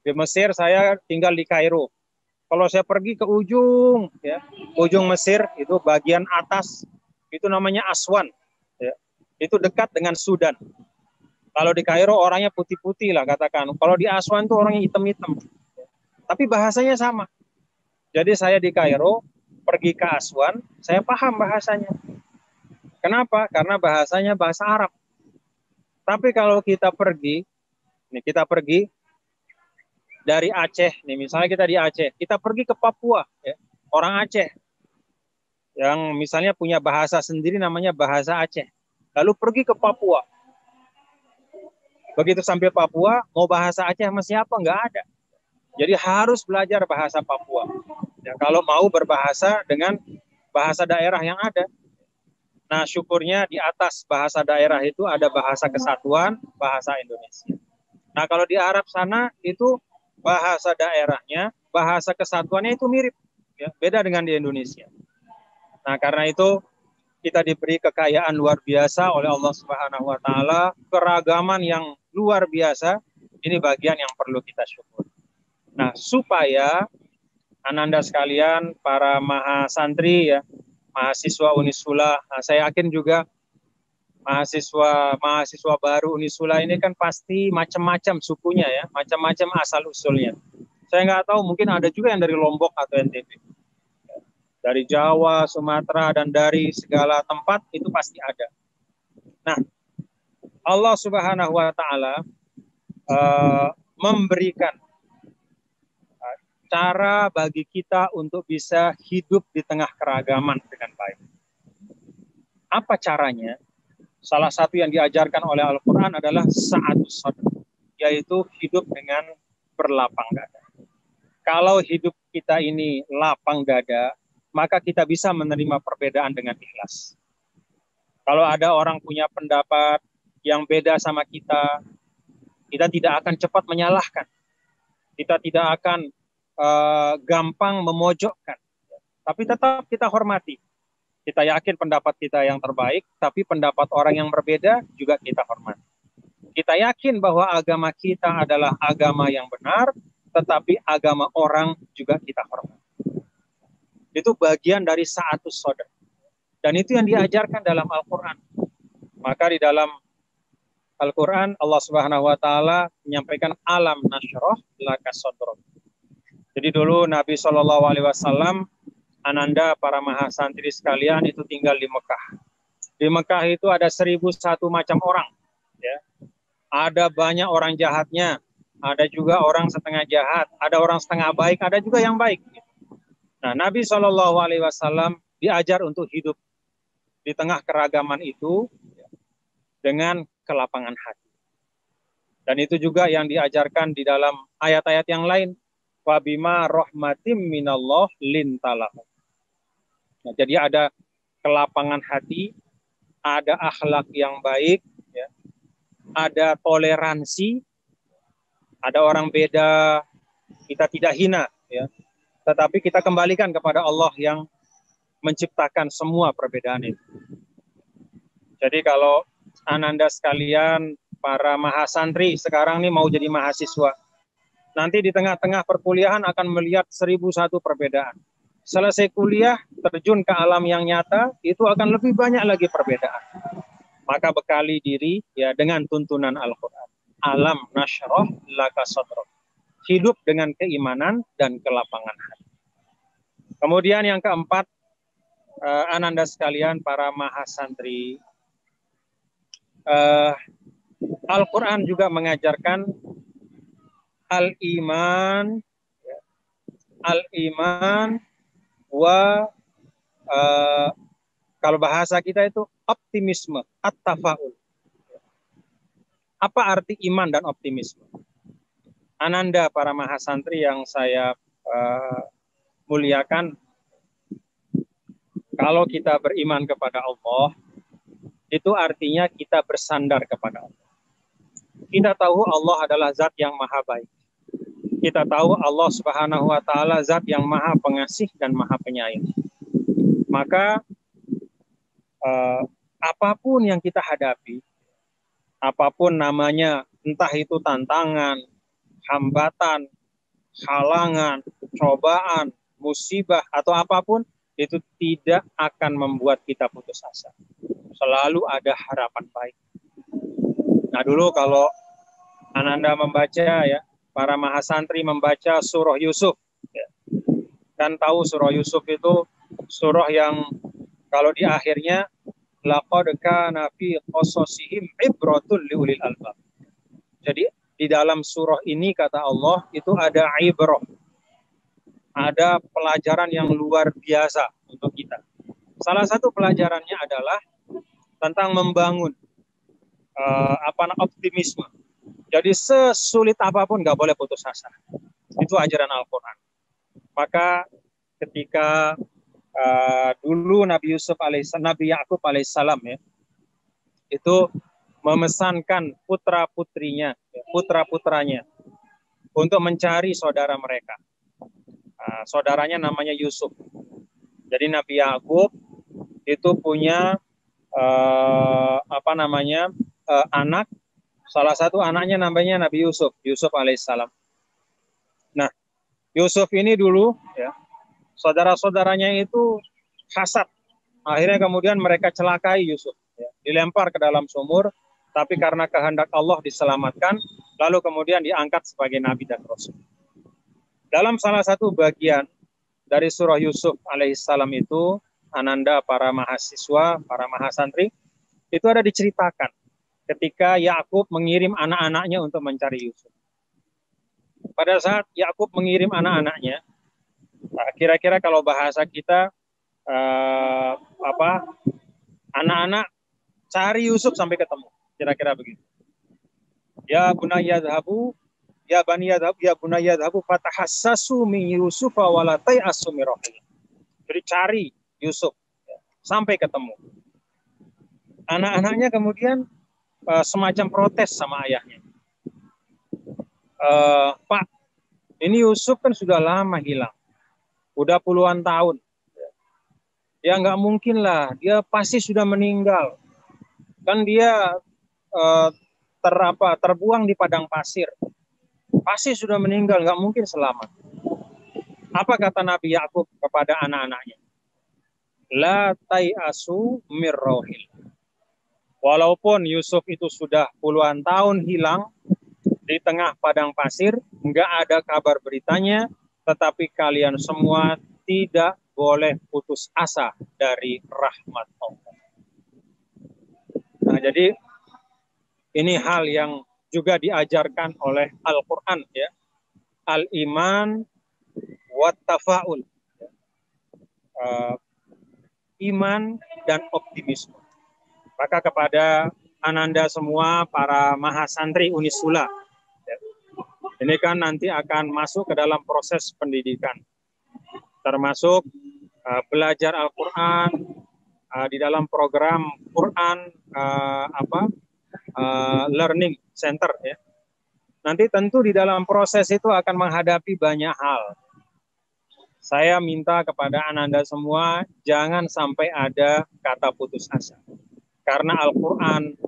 Di Mesir saya tinggal di Kairo. Kalau saya pergi ke ujung, ya, ujung Mesir itu bagian atas, itu namanya Aswan. Ya, itu dekat dengan Sudan. Kalau di Kairo orangnya putih-putih lah katakan. Kalau di Aswan tuh orangnya hitam-hitam. Tapi bahasanya sama. Jadi saya di Kairo, pergi ke Aswan, saya paham bahasanya. Kenapa? Karena bahasanya bahasa Arab. Tapi kalau kita pergi dari Aceh, nih misalnya kita di Aceh, kita pergi ke Papua, ya, orang Aceh yang misalnya punya bahasa sendiri namanya bahasa Aceh, lalu pergi ke Papua, begitu sampai Papua mau bahasa Aceh sama siapa nggak ada, jadi harus belajar bahasa Papua, ya, kalau mau berbahasa dengan bahasa daerah yang ada. Nah syukurnya di atas bahasa daerah itu ada bahasa kesatuan, bahasa Indonesia. Nah kalau di Arab sana itu bahasa daerahnya, bahasa kesatuannya itu mirip, ya, beda dengan di Indonesia. Nah, karena itu kita diberi kekayaan luar biasa oleh Allah Subhanahu wa taala, keragaman yang luar biasa. Ini bagian yang perlu kita syukur. Nah, supaya Ananda sekalian, para mahasantri ya, mahasiswa Unisula, nah, saya yakin juga mahasiswa baru Unisula ini kan pasti macam-macam sukunya ya, macam-macam asal usulnya. Saya nggak tahu, mungkin ada juga yang dari Lombok atau NTB, dari Jawa, Sumatera, dan dari segala tempat itu pasti ada. Nah, Allah Subhanahu wa taala memberikan cara bagi kita untuk bisa hidup di tengah keragaman dengan baik. Apa caranya? Salah satu yang diajarkan oleh Al-Quran adalah sa'atus sadr, yaitu hidup dengan berlapang dada. Kalau hidup kita ini lapang dada, maka kita bisa menerima perbedaan dengan ikhlas. Kalau ada orang punya pendapat yang beda sama kita tidak akan cepat menyalahkan. Kita tidak akan gampang memojokkan. Tapi tetap kita hormati. Kita yakin pendapat kita yang terbaik, tapi pendapat orang yang berbeda juga kita hormati. Kita yakin bahwa agama kita adalah agama yang benar, tetapi agama orang juga kita hormati. Itu bagian dari sa'atus sadr. Dan itu yang diajarkan dalam Al-Quran. Maka di dalam Al-Quran Allah Subhanahu wa taala menyampaikan alam nasyrah laka sadrak. Jadi dulu Nabi SAW, Ananda, para mahasantri sekalian itu tinggal di Mekah. Di Mekah itu ada 1001 macam orang. Ya. Ada banyak orang jahatnya, ada juga orang setengah jahat, ada orang setengah baik, ada juga yang baik. Nah, Nabi SAW diajar untuk hidup di tengah keragaman itu dengan kelapangan hati. Dan itu juga yang diajarkan di dalam ayat-ayat yang lain. Wabima rahmatim minallah lintalahu. Nah, jadi ada kelapangan hati, ada akhlak yang baik, ya, ada toleransi, ada orang beda, kita tidak hina, ya, tetapi kita kembalikan kepada Allah yang menciptakan semua perbedaan itu. Jadi kalau Ananda sekalian, para mahasantri sekarang nih mau jadi mahasiswa, nanti di tengah-tengah perkuliahan akan melihat 1001 perbedaan. Selesai kuliah, terjun ke alam yang nyata, itu akan lebih banyak lagi perbedaan. Maka bekali diri ya dengan tuntunan Al-Quran. Alam nasyrah laka sadrak. Hidup dengan keimanan dan kelapangan hati. Kemudian yang keempat, Ananda sekalian, para mahasantri, Al-Quran juga mengajarkan al-iman kalau bahasa kita itu optimisme, at-tafaul. Apa arti iman dan optimisme? Ananda, para mahasantri yang saya muliakan, Kalau kita beriman kepada Allah, itu artinya kita bersandar kepada Allah. Kita tahu Allah adalah zat yang maha baik. Kita tahu Allah Subhanahu wa Ta'ala zat yang maha pengasih dan maha penyayang. Maka apapun yang kita hadapi, apapun namanya, entah itu tantangan, hambatan, halangan, cobaan, musibah, atau apapun, itu tidak akan membuat kita putus asa. Selalu ada harapan baik. Nah, dulu kalau Ananda membaca, ya, para mahasantri membaca surah Yusuf, ya, kan tahu surah Yusuf itu surah yang kalau di akhirnya laqad kana fi qasasihim ibratun liulil albab. Jadi di dalam surah ini kata Allah itu ada ibrah, ada pelajaran yang luar biasa untuk kita. Salah satu pelajarannya adalah tentang membangun optimisme. Jadi sesulit apapun nggak boleh putus asa. Itu ajaran Al-Quran. Maka ketika dulu Nabi Yakub alaihissalam, ya, itu memesankan putra-putranya untuk mencari saudara mereka. Saudaranya namanya Yusuf. Jadi Nabi Yakub itu punya anak, salah satu anaknya namanya Nabi Yusuf alaihissalam. Nah, Yusuf ini dulu, ya, saudara-saudaranya itu hasad. Akhirnya kemudian mereka celakai Yusuf, ya, dilempar ke dalam sumur, tapi karena kehendak Allah diselamatkan, lalu kemudian diangkat sebagai Nabi dan Rasul. Dalam salah satu bagian dari surah Yusuf alaihissalam itu, Ananda, para mahasiswa, para mahasantri, itu ada diceritakan ketika Yakub mengirim anak-anaknya untuk mencari Yusuf. Pada saat Yakub mengirim anak-anaknya, kira-kira kalau bahasa kita, anak-anak cari Yusuf sampai ketemu, kira-kira begitu. Ya bunayya dhhabu, ya bani yadhhabu, ya bunayya dhhabu fatahassasu min Yusufa wa la ta'asu min rohih. Jadi cari Yusuf sampai ketemu. Anak-anaknya kemudian semacam protes sama ayahnya. Pak, ini Yusuf kan sudah lama hilang, udah puluhan tahun. Ya nggak mungkin lah, dia pasti sudah meninggal. Kan dia terbuang di padang pasir, pasti sudah meninggal, nggak mungkin selamat. Apa kata Nabi Yakub kepada anak-anaknya? La tai'asu mir rohil. Walaupun Yusuf itu sudah puluhan tahun hilang di tengah padang pasir, nggak ada kabar beritanya, tetapi kalian semua tidak boleh putus asa dari rahmat Allah. Nah, jadi ini hal yang juga diajarkan oleh Al-Quran, ya. Al-iman wa tafa'ul. Iman dan optimisme. Maka kepada Ananda semua, para mahasantri Unisula, ya, ini kan nanti akan masuk ke dalam proses pendidikan, termasuk belajar Al-Quran di dalam program Quran Learning Center, ya. Nanti tentu di dalam proses itu akan menghadapi banyak hal. Saya minta kepada Ananda semua jangan sampai ada kata putus asa. Karena Al-Quran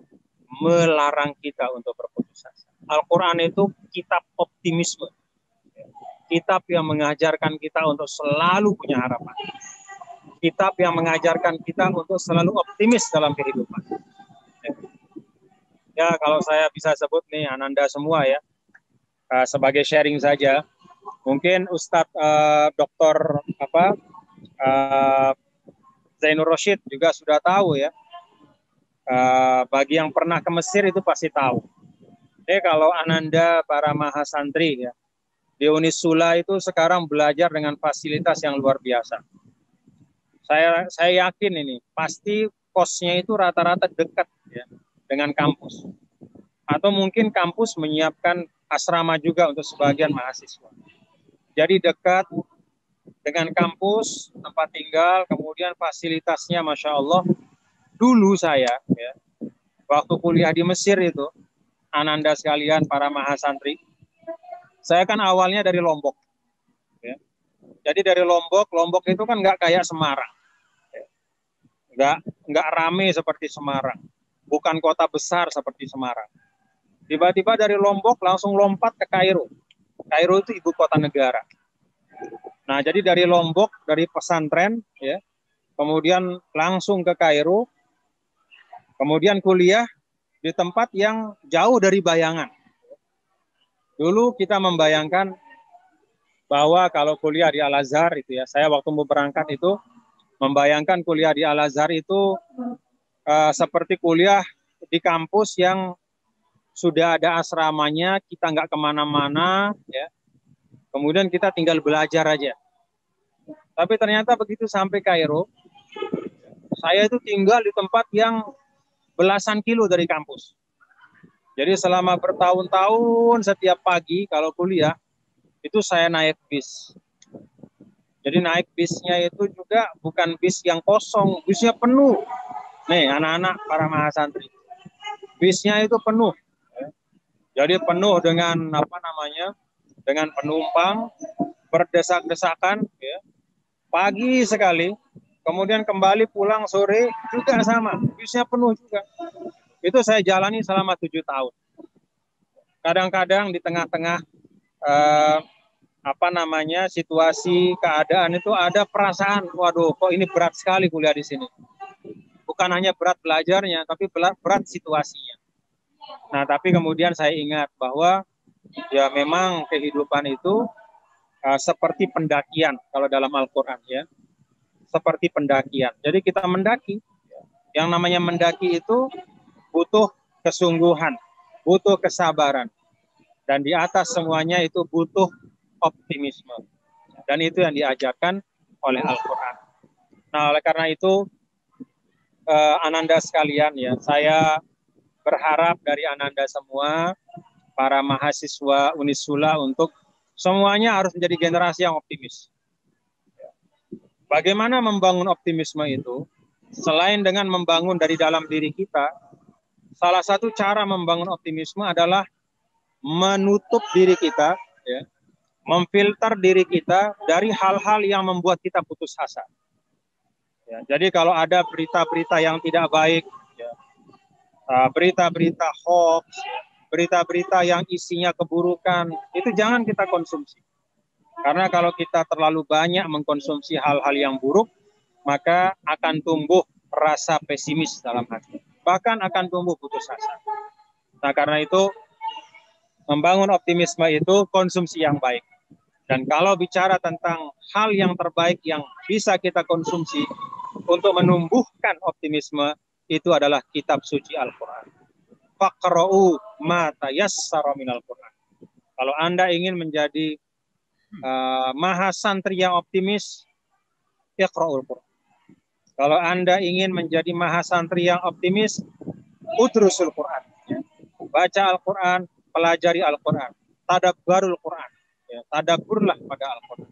melarang kita untuk berputus asa. Al-Quran itu kitab optimisme. Kitab yang mengajarkan kita untuk selalu punya harapan. Kitab yang mengajarkan kita untuk selalu optimis dalam kehidupan. Ya, kalau saya bisa sebut nih Ananda semua, ya, sebagai sharing saja. Mungkin Ustadz Dr. Zainur Roshid juga sudah tahu, ya. Bagi yang pernah ke Mesir itu pasti tahu. Kalau Ananda, para mahasantri, ya, di Unisula itu sekarang belajar dengan fasilitas yang luar biasa. Saya yakin ini pasti kosnya itu rata-rata dekat, ya, dengan kampus. Atau mungkin kampus menyiapkan asrama juga untuk sebagian mahasiswa. Jadi dekat, dengan kampus, tempat tinggal, kemudian fasilitasnya Masya Allah. Dulu saya, ya, waktu kuliah di Mesir itu, Ananda sekalian, para mahasantri, saya kan awalnya dari Lombok. Ya. Jadi dari Lombok itu kan nggak kayak Semarang. Ya. Nggak rame seperti Semarang. Bukan kota besar seperti Semarang. Tiba-tiba dari Lombok langsung lompat ke Kairo. Kairo itu ibu kota negara. Nah, jadi dari Lombok, dari pesantren, ya, kemudian langsung ke Kairo, kemudian kuliah di tempat yang jauh dari bayangan. Dulu kita membayangkan bahwa kalau kuliah di Al-Azhar itu ya, saya waktu mau berangkat itu membayangkan kuliah di Al-Azhar itu seperti kuliah di kampus yang sudah ada asramanya, kita nggak kemana-mana, ya. Kemudian kita tinggal belajar aja. Tapi ternyata begitu sampai Kairo, saya itu tinggal di tempat yang belasan kilo dari kampus. Jadi selama bertahun-tahun setiap pagi kalau kuliah, itu saya naik bis. Jadi naik bisnya itu juga bukan bis yang kosong, bisnya penuh. Nih anak-anak para mahasantri, bisnya itu penuh. Jadi penuh dengan dengan penumpang berdesak-desakan, ya. Pagi sekali, kemudian kembali pulang sore juga sama, bisnya penuh juga. Itu saya jalani selama 7 tahun. Kadang-kadang di tengah-tengah situasi keadaan itu ada perasaan, waduh, kok ini berat sekali kuliah di sini. Bukan hanya berat belajarnya, tapi berat situasinya. Nah, tapi kemudian saya ingat bahwa ya memang kehidupan itu seperti pendakian kalau dalam Al-Quran, ya, seperti pendakian. Jadi kita mendaki. Yang namanya mendaki itu butuh kesungguhan, butuh kesabaran, dan di atas semuanya itu butuh optimisme. Dan itu yang diajarkan oleh Al-Quran. Nah, oleh karena itu Ananda sekalian, ya, saya berharap dari Ananda semua, para mahasiswa Unisula, untuk semuanya harus menjadi generasi yang optimis. Bagaimana membangun optimisme itu? Selain dengan membangun dari dalam diri kita, salah satu cara membangun optimisme adalah menutup diri kita, ya, memfilter diri kita dari hal-hal yang membuat kita putus asa. Ya, jadi kalau ada berita-berita yang tidak baik, ya, berita-berita hoax, berita-berita yang isinya keburukan, itu jangan kita konsumsi. Karena kalau kita terlalu banyak mengkonsumsi hal-hal yang buruk, maka akan tumbuh rasa pesimis dalam hati. Bahkan akan tumbuh putus asa. Nah, karena itu membangun optimisme itu konsumsi yang baik. Dan kalau bicara tentang hal yang terbaik yang bisa kita konsumsi untuk menumbuhkan optimisme, itu adalah kitab suci Al-Quran. Faqra'u ma tayassara minal Quran. Kalau Anda ingin menjadi mahasantri yang optimis, iqra'ul Quran. Kalau Anda ingin menjadi mahasantri yang optimis, udrusul Quran. Baca Al-Quran, pelajari Al-Quran, tadabbarul Quran. Ya, tadaburlah pada Al-Quran.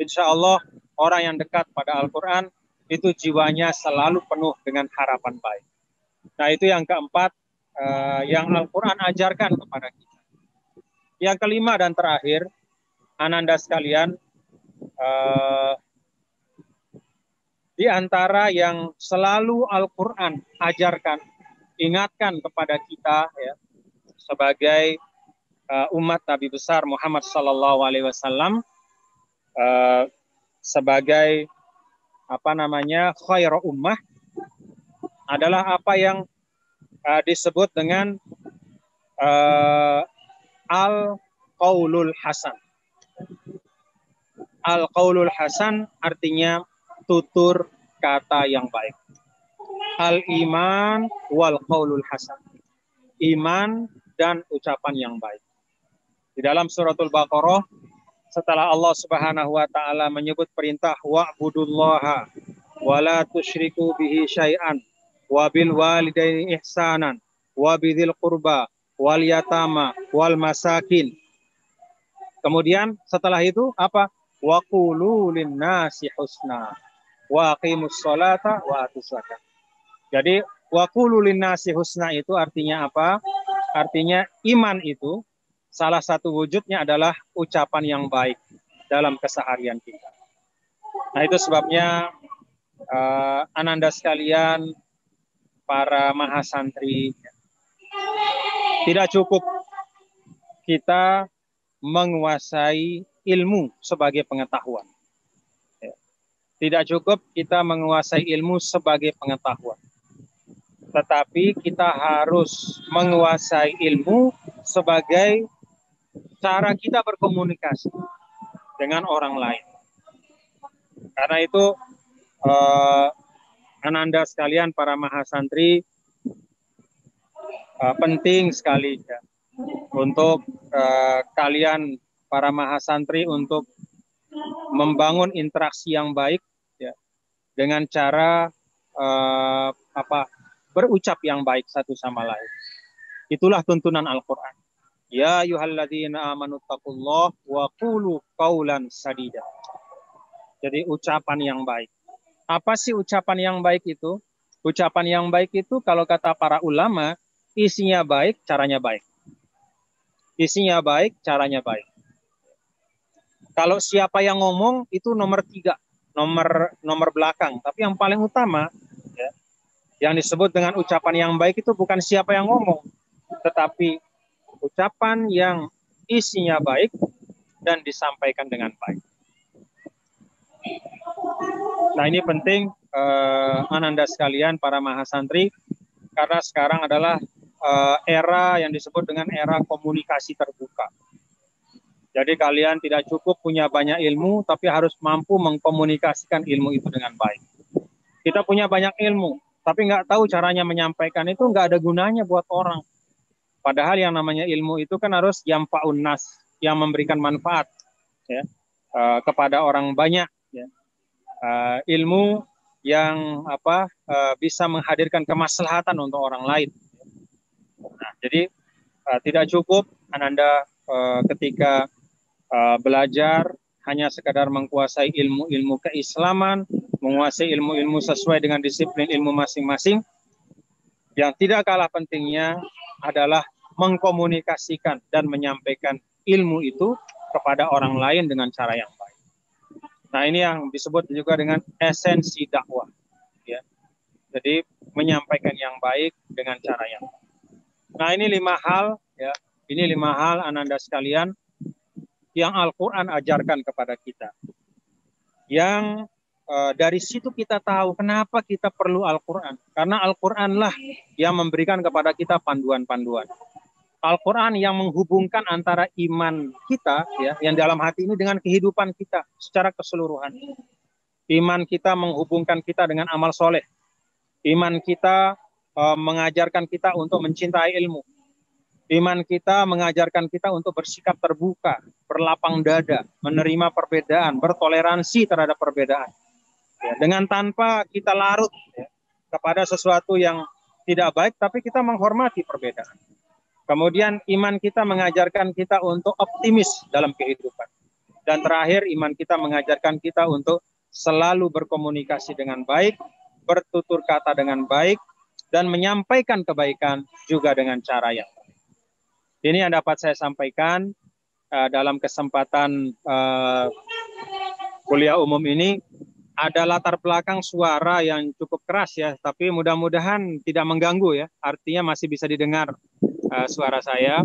Insya Allah orang yang dekat pada Al-Quran itu jiwanya selalu penuh dengan harapan baik. Nah, itu yang keempat yang Al-Quran ajarkan kepada kita. Yang kelima dan terakhir, Ananda sekalian, di antara yang selalu Al-Quran ajarkan, ingatkan kepada kita, ya, sebagai umat Nabi besar Muhammad Sallallahu Alaihi Wasallam, sebagai khairu ummah, adalah apa yang disebut dengan al-qaulul hasan. Al-qaulul hasan artinya tutur kata yang baik. Al-iman wal qaulul hasan. Iman dan ucapan yang baik. Di dalam suratul Baqarah, setelah Allah Subhanahu wa taala menyebut perintah wa'budullaha wa la tusyriku bihi syai'an wa bil walidaini ihsanan wa bidzil qurba wal yatama wal masakin. Kemudian setelah itu apa? wa qulu linnasi husna wa aqimus sholata wa atuz zakat. Jadi wa qulu linnasi husna itu artinya apa? Artinya iman itu salah satu wujudnya adalah ucapan yang baik dalam keseharian kita. Nah, itu sebabnya ananda sekalian, para mahasantri, tidak cukup kita menguasai ilmu sebagai pengetahuan. Tidak cukup kita menguasai ilmu sebagai pengetahuan. Tetapi kita harus menguasai ilmu sebagai cara kita berkomunikasi dengan orang lain. Karena itu ananda sekalian, para mahasantri, penting sekali ya, untuk kalian para mahasantri untuk membangun interaksi yang baik ya, dengan cara berucap yang baik satu sama lain. Itulah tuntunan Al-Qur'an. Ya ayyuhalladzina amanu taqullah wa qulu qaulan sadida. Jadi ucapan yang baik. Apa sih ucapan yang baik itu? Ucapan yang baik itu kalau kata para ulama, isinya baik, caranya baik. Isinya baik, caranya baik. Kalau siapa yang ngomong itu nomor 3, nomor belakang. Tapi yang paling utama, ya, yang disebut dengan ucapan yang baik itu bukan siapa yang ngomong, tetapi ucapan yang isinya baik dan disampaikan dengan baik. Nah, ini penting ananda sekalian, para mahasantri, karena sekarang adalah era yang disebut dengan era komunikasi terbuka. Jadi kalian tidak cukup punya banyak ilmu, tapi harus mampu mengkomunikasikan ilmu itu dengan baik. Kita punya banyak ilmu, tapi nggak tahu caranya menyampaikan, itu nggak ada gunanya buat orang. Padahal yang namanya ilmu itu kan harus yanfa'un nas, yang memberikan manfaat ya, kepada orang banyak. Ya. Ilmu yang bisa menghadirkan kemaslahatan untuk orang lain. Nah, jadi tidak cukup ananda ketika belajar hanya sekadar menguasai ilmu-ilmu keislaman, menguasai ilmu-ilmu sesuai dengan disiplin ilmu masing-masing. Yang tidak kalah pentingnya adalah mengkomunikasikan dan menyampaikan ilmu itu kepada orang lain dengan cara yang baik. Nah, ini yang disebut juga dengan esensi dakwah. Ya. Jadi menyampaikan yang baik dengan cara yang baik. Nah, ini 5 hal, ya. Ini 5 hal ananda sekalian yang Al-Quran ajarkan kepada kita. Yang dari situ kita tahu kenapa kita perlu Al-Quran. Karena Al-Quranlah yang memberikan kepada kita panduan-panduan. Al-Quran yang menghubungkan antara iman kita, ya, yang dalam hati ini dengan kehidupan kita secara keseluruhan. Iman kita menghubungkan kita dengan amal soleh. Iman kita mengajarkan kita untuk mencintai ilmu. Iman kita mengajarkan kita untuk bersikap terbuka, berlapang dada, menerima perbedaan, bertoleransi terhadap perbedaan. Ya, dengan tanpa kita larut ya, kepada sesuatu yang tidak baik, tapi kita menghormati perbedaan. Kemudian iman kita mengajarkan kita untuk optimis dalam kehidupan. Dan terakhir, iman kita mengajarkan kita untuk selalu berkomunikasi dengan baik, bertutur kata dengan baik, dan menyampaikan kebaikan juga dengan cara yang baik. Ini yang dapat saya sampaikan dalam kesempatan kuliah umum ini. Ada latar belakang suara yang cukup keras ya, tapi mudah-mudahan tidak mengganggu ya. Artinya masih bisa didengar suara saya.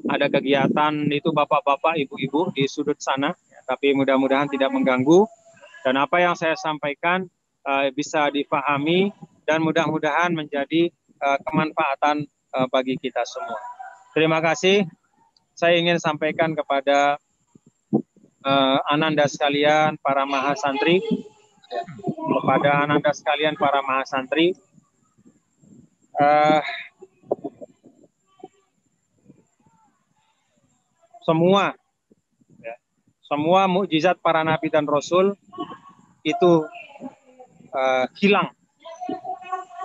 Ada kegiatan itu bapak-bapak, ibu-ibu di sudut sana, ya, tapi mudah-mudahan tidak mengganggu. Dan apa yang saya sampaikan bisa difahami dan mudah-mudahan menjadi kemanfaatan bagi kita semua. Terima kasih. Saya ingin sampaikan kepada ananda sekalian, para mahasantri, kepada ananda sekalian, para mahasantri, semua mukjizat para nabi dan rasul itu hilang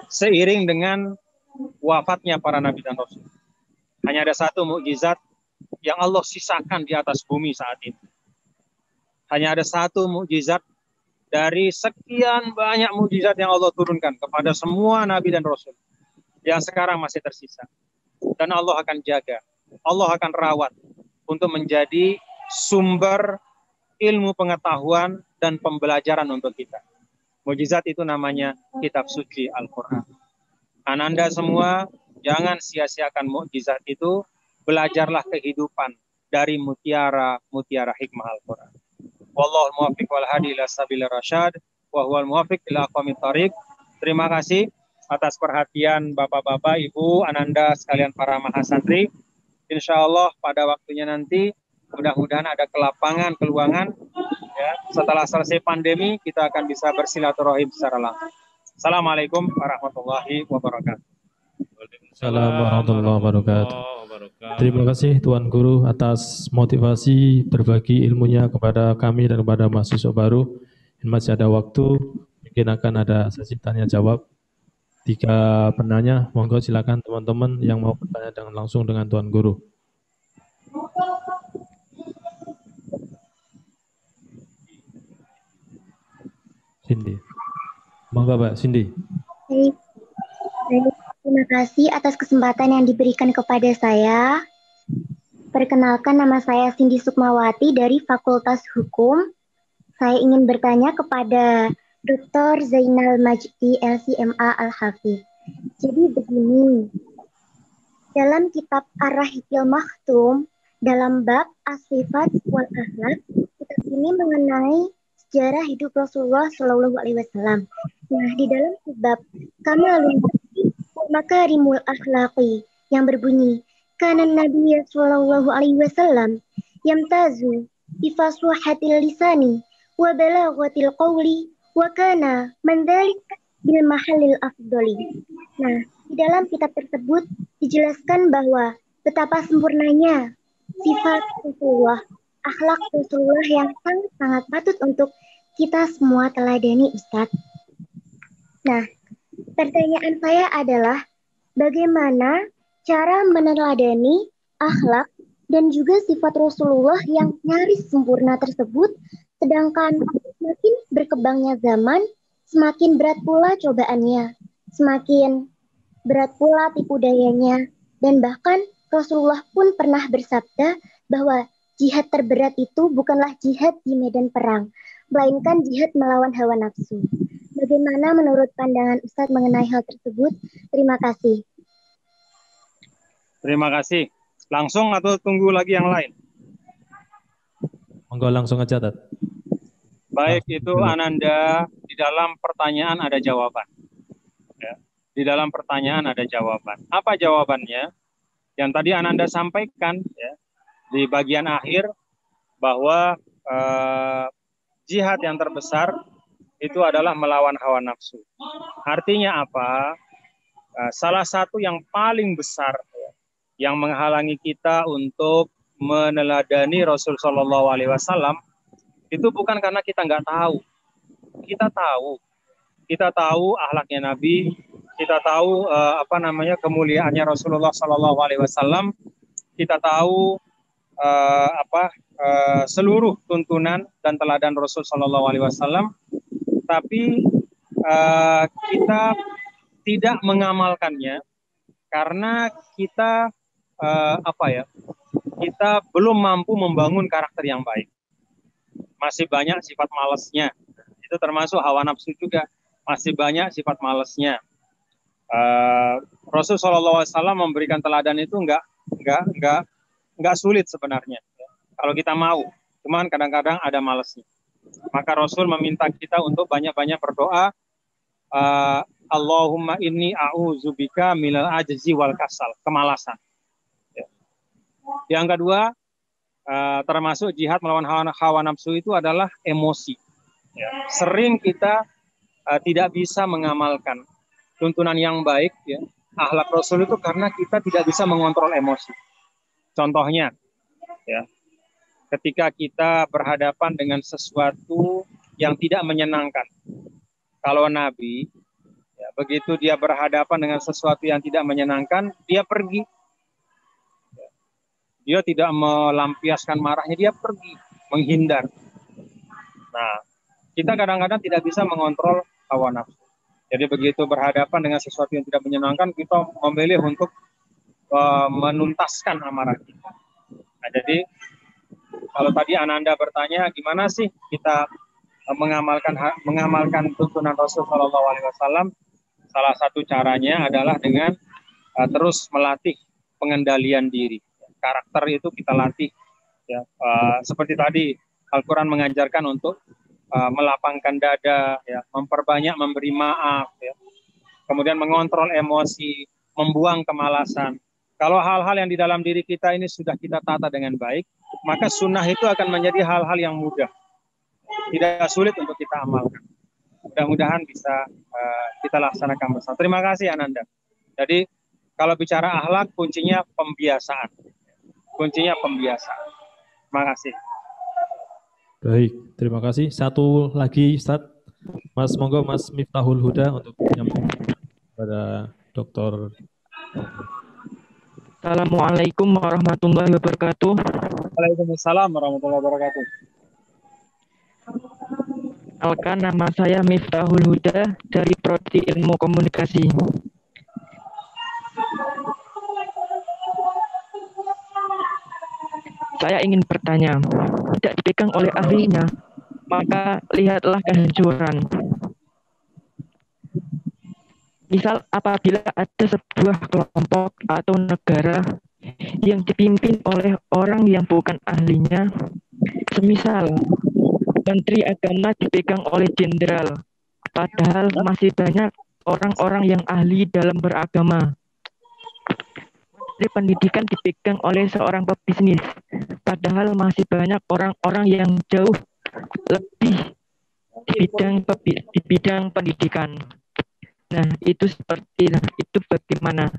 seiring dengan wafatnya para nabi dan rasul. Hanya ada satu mukjizat yang Allah sisakan di atas bumi saat itu. Hanya ada satu mukjizat dari sekian banyak mukjizat yang Allah turunkan kepada semua nabi dan rasul yang sekarang masih tersisa. Dan Allah akan jaga, Allah akan rawat untuk menjadi sumber ilmu pengetahuan dan pembelajaran untuk kita. Mukjizat itu namanya kitab suci Al-Quran. Ananda semua jangan sia-siakan mukjizat itu, belajarlah kehidupan dari mutiara hikmah Al-Quran. Wallahul muwaffiq wal hadi ila sabilir rasyad wa huwal muwaffiq ila aqwamit thariq. Terima kasih atas perhatian Bapak-bapak, Ibu, Ananda sekalian para mahasantri. Insya Allah pada waktunya nanti mudah-mudahan ada kelapangan, keluangan. Ya, setelah selesai pandemi kita akan bisa bersilaturahim secara langsung. Assalamualaikum warahmatullahi wabarakatuh. Assalamualaikum warahmatullahi wabarakatuh. Terima kasih Tuan Guru atas motivasi berbagi ilmunya kepada kami dan kepada mahasiswa baru. Masih ada waktu, mungkin akan ada sesi tanya jawab. 3 penanya, monggo silakan teman-teman yang mau bertanya langsung dengan Tuan Guru. Cindy. Monggo Mbak Cindy. Terima kasih atas kesempatan yang diberikan kepada saya. Perkenalkan, nama saya Cindy Sukmawati dari Fakultas Hukum. Saya ingin bertanya kepada Dr. Zainal Majdi LCMA Al-Hafiz. Jadi begini, dalam kitab Ar-Rahiqil Maktum, dalam bab As-Sifat wal Akhlak, kitab ini mengenai sejarah hidup Rasulullah Shallallahu Alaihi Wasallam. Nah, di dalam bab Kamalul Makarimul Akhlaqi yang berbunyi, Kana Nabi Shallallahu Alaihi Wasallam yamtazu bifasuhatil lisani wa balaghatil qawli wa kana man dzalik bil mahallil afdali. Nah, di dalam kitab tersebut dijelaskan bahwa betapa sempurnanya sifat Rasulullah, akhlak Rasulullah yang sangat patut untuk kita semua teladani, Ustadz. Nah, pertanyaan saya adalah bagaimana cara meneladani akhlak dan juga sifat Rasulullah yang nyaris sempurna tersebut, sedangkan semakin berkembangnya zaman, semakin berat pula cobaannya, semakin berat pula tipu dayanya, dan bahkan Rasulullah pun pernah bersabda bahwa jihad terberat itu bukanlah jihad di medan perang, melainkan jihad melawan hawa nafsu. Bagaimana menurut pandangan Ustadz mengenai hal tersebut? Terima kasih. Terima kasih. Langsung atau tunggu lagi yang lain? Monggo langsung aja, Tat. Baik, itu Ananda, di dalam pertanyaan ada jawaban. Ya, di dalam pertanyaan ada jawaban. Apa jawabannya? Yang tadi Ananda sampaikan ya, di bagian akhir bahwa jihad yang terbesar itu adalah melawan hawa nafsu. Artinya apa? Salah satu yang paling besar ya, yang menghalangi kita untuk meneladani Rasul Shallallahu Alaihi Wasallam itu bukan karena kita nggak tahu. Kita tahu akhlaknya Nabi, kita tahu kemuliaannya Rasulullah Shallallahu Alaihi Wasallam, kita tahu seluruh tuntunan dan teladan Rasul Shallallahu Alaihi Wasallam, tapi kita tidak mengamalkannya karena kita kita belum mampu membangun karakter yang baik. Masih banyak sifat malasnya. Itu termasuk hawa nafsu juga. Masih banyak sifat malasnya. Rasul Shallallahu Alaihi Wasallam memberikan teladan itu nggak sulit sebenarnya. Kalau kita mau, cuman kadang-kadang ada malasnya. Maka Rasul meminta kita untuk banyak-banyak berdoa. Allahumma inni a'udzubika minal ajzi wal kasal, kemalasan. Ya. Yang kedua, termasuk jihad melawan hawa nafsu itu adalah emosi. Ya. Sering kita tidak bisa mengamalkan tuntunan yang baik, ya, akhlak Rasul itu karena kita tidak bisa mengontrol emosi. Contohnya, ya, ketika kita berhadapan dengan sesuatu yang tidak menyenangkan. Kalau Nabi, ya, begitu dia berhadapan dengan sesuatu yang tidak menyenangkan, dia pergi. Dia tidak melampiaskan marahnya, dia pergi, menghindar. Nah, kita kadang-kadang tidak bisa mengontrol hawa nafsu. Jadi begitu berhadapan dengan sesuatu yang tidak menyenangkan, kita memilih untuk menuntaskan amarah kita. Nah, jadi kalau tadi Ananda bertanya, gimana sih kita mengamalkan tuntunan Rasul Shallallahu Alaihi Wasallam? Salah satu caranya adalah dengan terus melatih pengendalian diri. Karakter itu kita latih. Ya, seperti tadi Al-Quran mengajarkan untuk melapangkan dada, ya, memperbanyak memberi maaf, ya. Kemudian mengontrol emosi, membuang kemalasan. Kalau hal-hal yang di dalam diri kita ini sudah kita tata dengan baik, maka sunnah itu akan menjadi hal-hal yang mudah, tidak sulit untuk kita amalkan. Mudah-mudahan bisa kita laksanakan bersama. Terima kasih Ananda. Jadi kalau bicara akhlak, kuncinya pembiasaan. Kuncinya pembiasaan. Terima kasih. Baik, terima kasih. Satu lagi, Ustaz. Mas, monggo Mas Miftahul Huda untuk menyampaikan kepada Dr. Assalamualaikum warahmatullahi wabarakatuh. Waalaikumsalam warahmatullahi wabarakatuh. Perkenalkan, nama saya Miftahul Huda dari Prodi Ilmu Komunikasi. Saya ingin bertanya, tidak dipegang oleh ahlinya, maka lihatlah kehancuran. Misal apabila ada sebuah kelompok atau negara yang dipimpin oleh orang yang bukan ahlinya, semisal Menteri Agama dipegang oleh jenderal, padahal masih banyak orang-orang yang ahli dalam beragama. Menteri Pendidikan dipegang oleh seorang pebisnis, padahal masih banyak orang-orang yang jauh lebih di bidang pendidikan. Nah, itu bagaimana?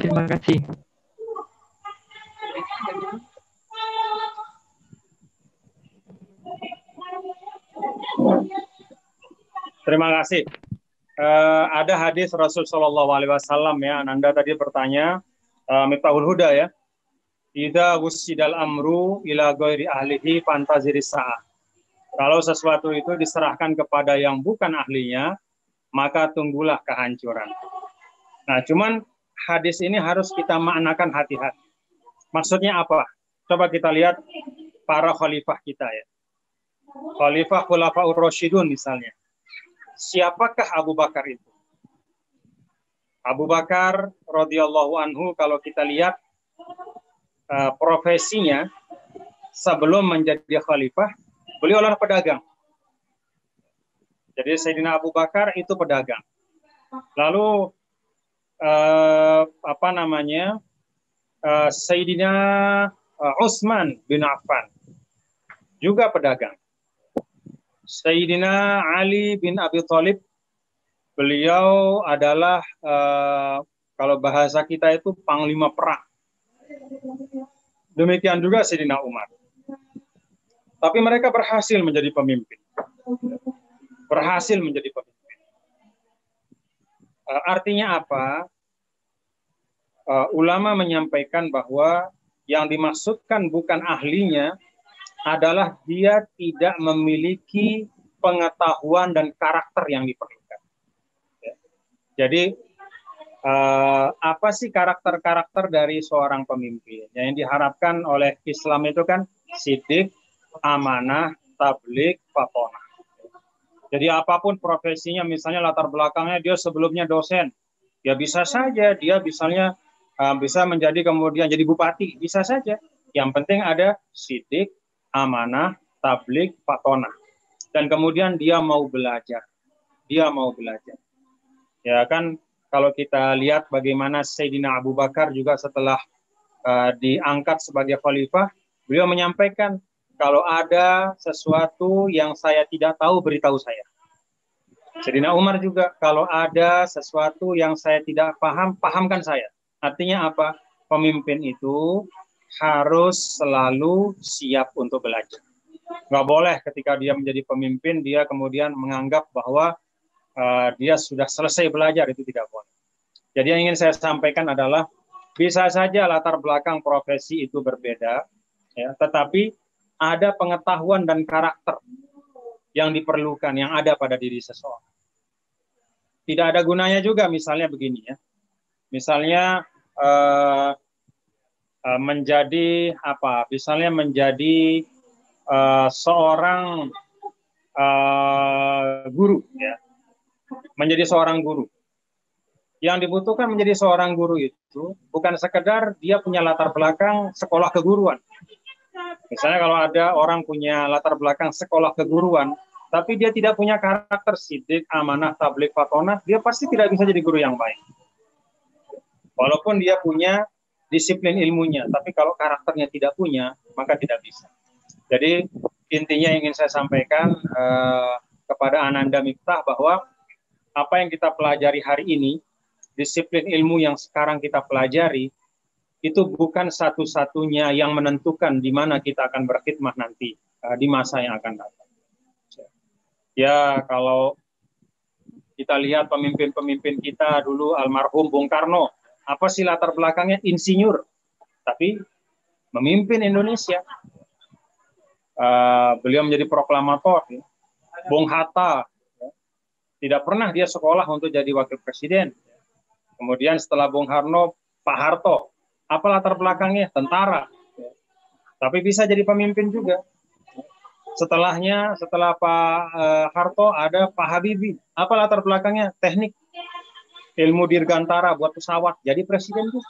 Terima kasih. Terima kasih. Ada hadis Rasul Shallallahu Alaihi Wasallam ya. Ananda tadi bertanya, Miftahul Huda ya. Idza wussidal amru ila ghairi ahlihi fantaziris sa'ah. Kalau sesuatu itu diserahkan kepada yang bukan ahlinya, maka tunggulah kehancuran. Nah, cuman hadis ini harus kita maknakan hati-hati. Maksudnya apa? Coba kita lihat para khalifah kita ya. Khalifah Khulafaur Rasyidun misalnya. Siapakah Abu Bakar itu? Abu Bakar radhiyallahu anhu kalau kita lihat profesinya sebelum menjadi khalifah, beliau adalah pedagang. Jadi Sayyidina Abu Bakar itu pedagang. Lalu Sayyidina Utsman bin Affan juga pedagang. Sayyidina Ali bin Abi Thalib, beliau adalah kalau bahasa kita itu panglima perang. Demikian juga Sayyidina Umar. Tapi mereka berhasil menjadi pemimpin. Berhasil menjadi pemimpin. Artinya apa? Ulama menyampaikan bahwa yang dimaksudkan bukan ahlinya adalah dia tidak memiliki pengetahuan dan karakter yang diperlukan. Ya. Jadi apa sih karakter-karakter dari seorang pemimpin? Yang diharapkan oleh Islam itu kan sidik, amanah, tabligh, fatonah. Jadi apapun profesinya, misalnya latar belakangnya dia sebelumnya dosen, ya bisa saja dia misalnya bisa menjadi kemudian jadi bupati, bisa saja. Yang penting ada sidik, amanah, tabligh, fatonah. Dan kemudian dia mau belajar. Dia mau belajar. Ya kan, kalau kita lihat bagaimana Sayyidina Abu Bakar juga setelah diangkat sebagai khalifah, beliau menyampaikan, kalau ada sesuatu yang saya tidak tahu, beritahu saya. Sayyidina Umar juga, kalau ada sesuatu yang saya tidak paham, pahamkan saya. Artinya apa? Pemimpin itu harus selalu siap untuk belajar. Nggak boleh ketika dia menjadi pemimpin, dia kemudian menganggap bahwa dia sudah selesai belajar, itu tidak boleh. Jadi yang ingin saya sampaikan adalah, bisa saja latar belakang profesi itu berbeda, ya, tetapi ada pengetahuan dan karakter yang diperlukan, yang ada pada diri seseorang. Tidak ada gunanya juga misalnya begini ya. Misalnya menjadi apa? Misalnya menjadi seorang guru ya. Menjadi seorang guru. Yang dibutuhkan menjadi seorang guru itu bukan sekedar dia punya latar belakang sekolah keguruan. Misalnya kalau ada orang punya latar belakang sekolah keguruan, tapi dia tidak punya karakter sidik, amanah, tabligh, fatonah, dia pasti tidak bisa jadi guru yang baik. Walaupun dia punya disiplin ilmunya, tapi kalau karakternya tidak punya, maka tidak bisa. Jadi intinya ingin saya sampaikan kepada Ananda Miftah bahwa apa yang kita pelajari hari ini, disiplin ilmu yang sekarang kita pelajari, itu bukan satu-satunya yang menentukan di mana kita akan berkhidmah nanti di masa yang akan datang. Ya, kalau kita lihat pemimpin-pemimpin kita dulu, almarhum Bung Karno, apa sih latar belakangnya? Insinyur, tapi memimpin Indonesia. Beliau menjadi proklamator. Ya. Bung Hatta, ya. Tidak pernah dia sekolah untuk jadi wakil presiden. Kemudian setelah Bung Karno, Pak Harto, apa latar belakangnya? Tentara. Ya. Tapi bisa jadi pemimpin juga. Setelahnya, setelah Pak Harto, ada Pak Habibie. Apa latar belakangnya? Teknik. Ilmu dirgantara buat pesawat. Jadi presiden tuh.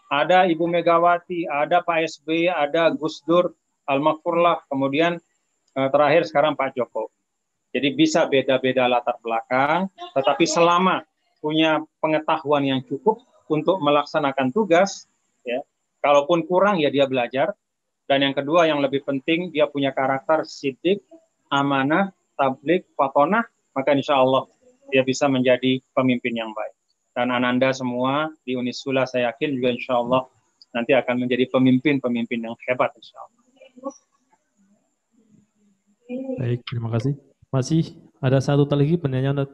Ada Ibu Megawati, ada Pak SBY, ada Gus Dur, Al-Makfurlah, kemudian terakhir sekarang Pak Jokowi. Jadi bisa beda-beda latar belakang, tetapi selama punya pengetahuan yang cukup untuk melaksanakan tugas, ya, kalaupun kurang ya dia belajar. Dan yang kedua yang lebih penting, dia punya karakter sidik, amanah, tabligh, fatonah, maka insya Allah dia bisa menjadi pemimpin yang baik. Dan Ananda semua di Unisula saya yakin juga insya Allah nanti akan menjadi pemimpin-pemimpin yang hebat insya Allah. Baik, terima kasih. Masih ada satu lagi pertanyaan.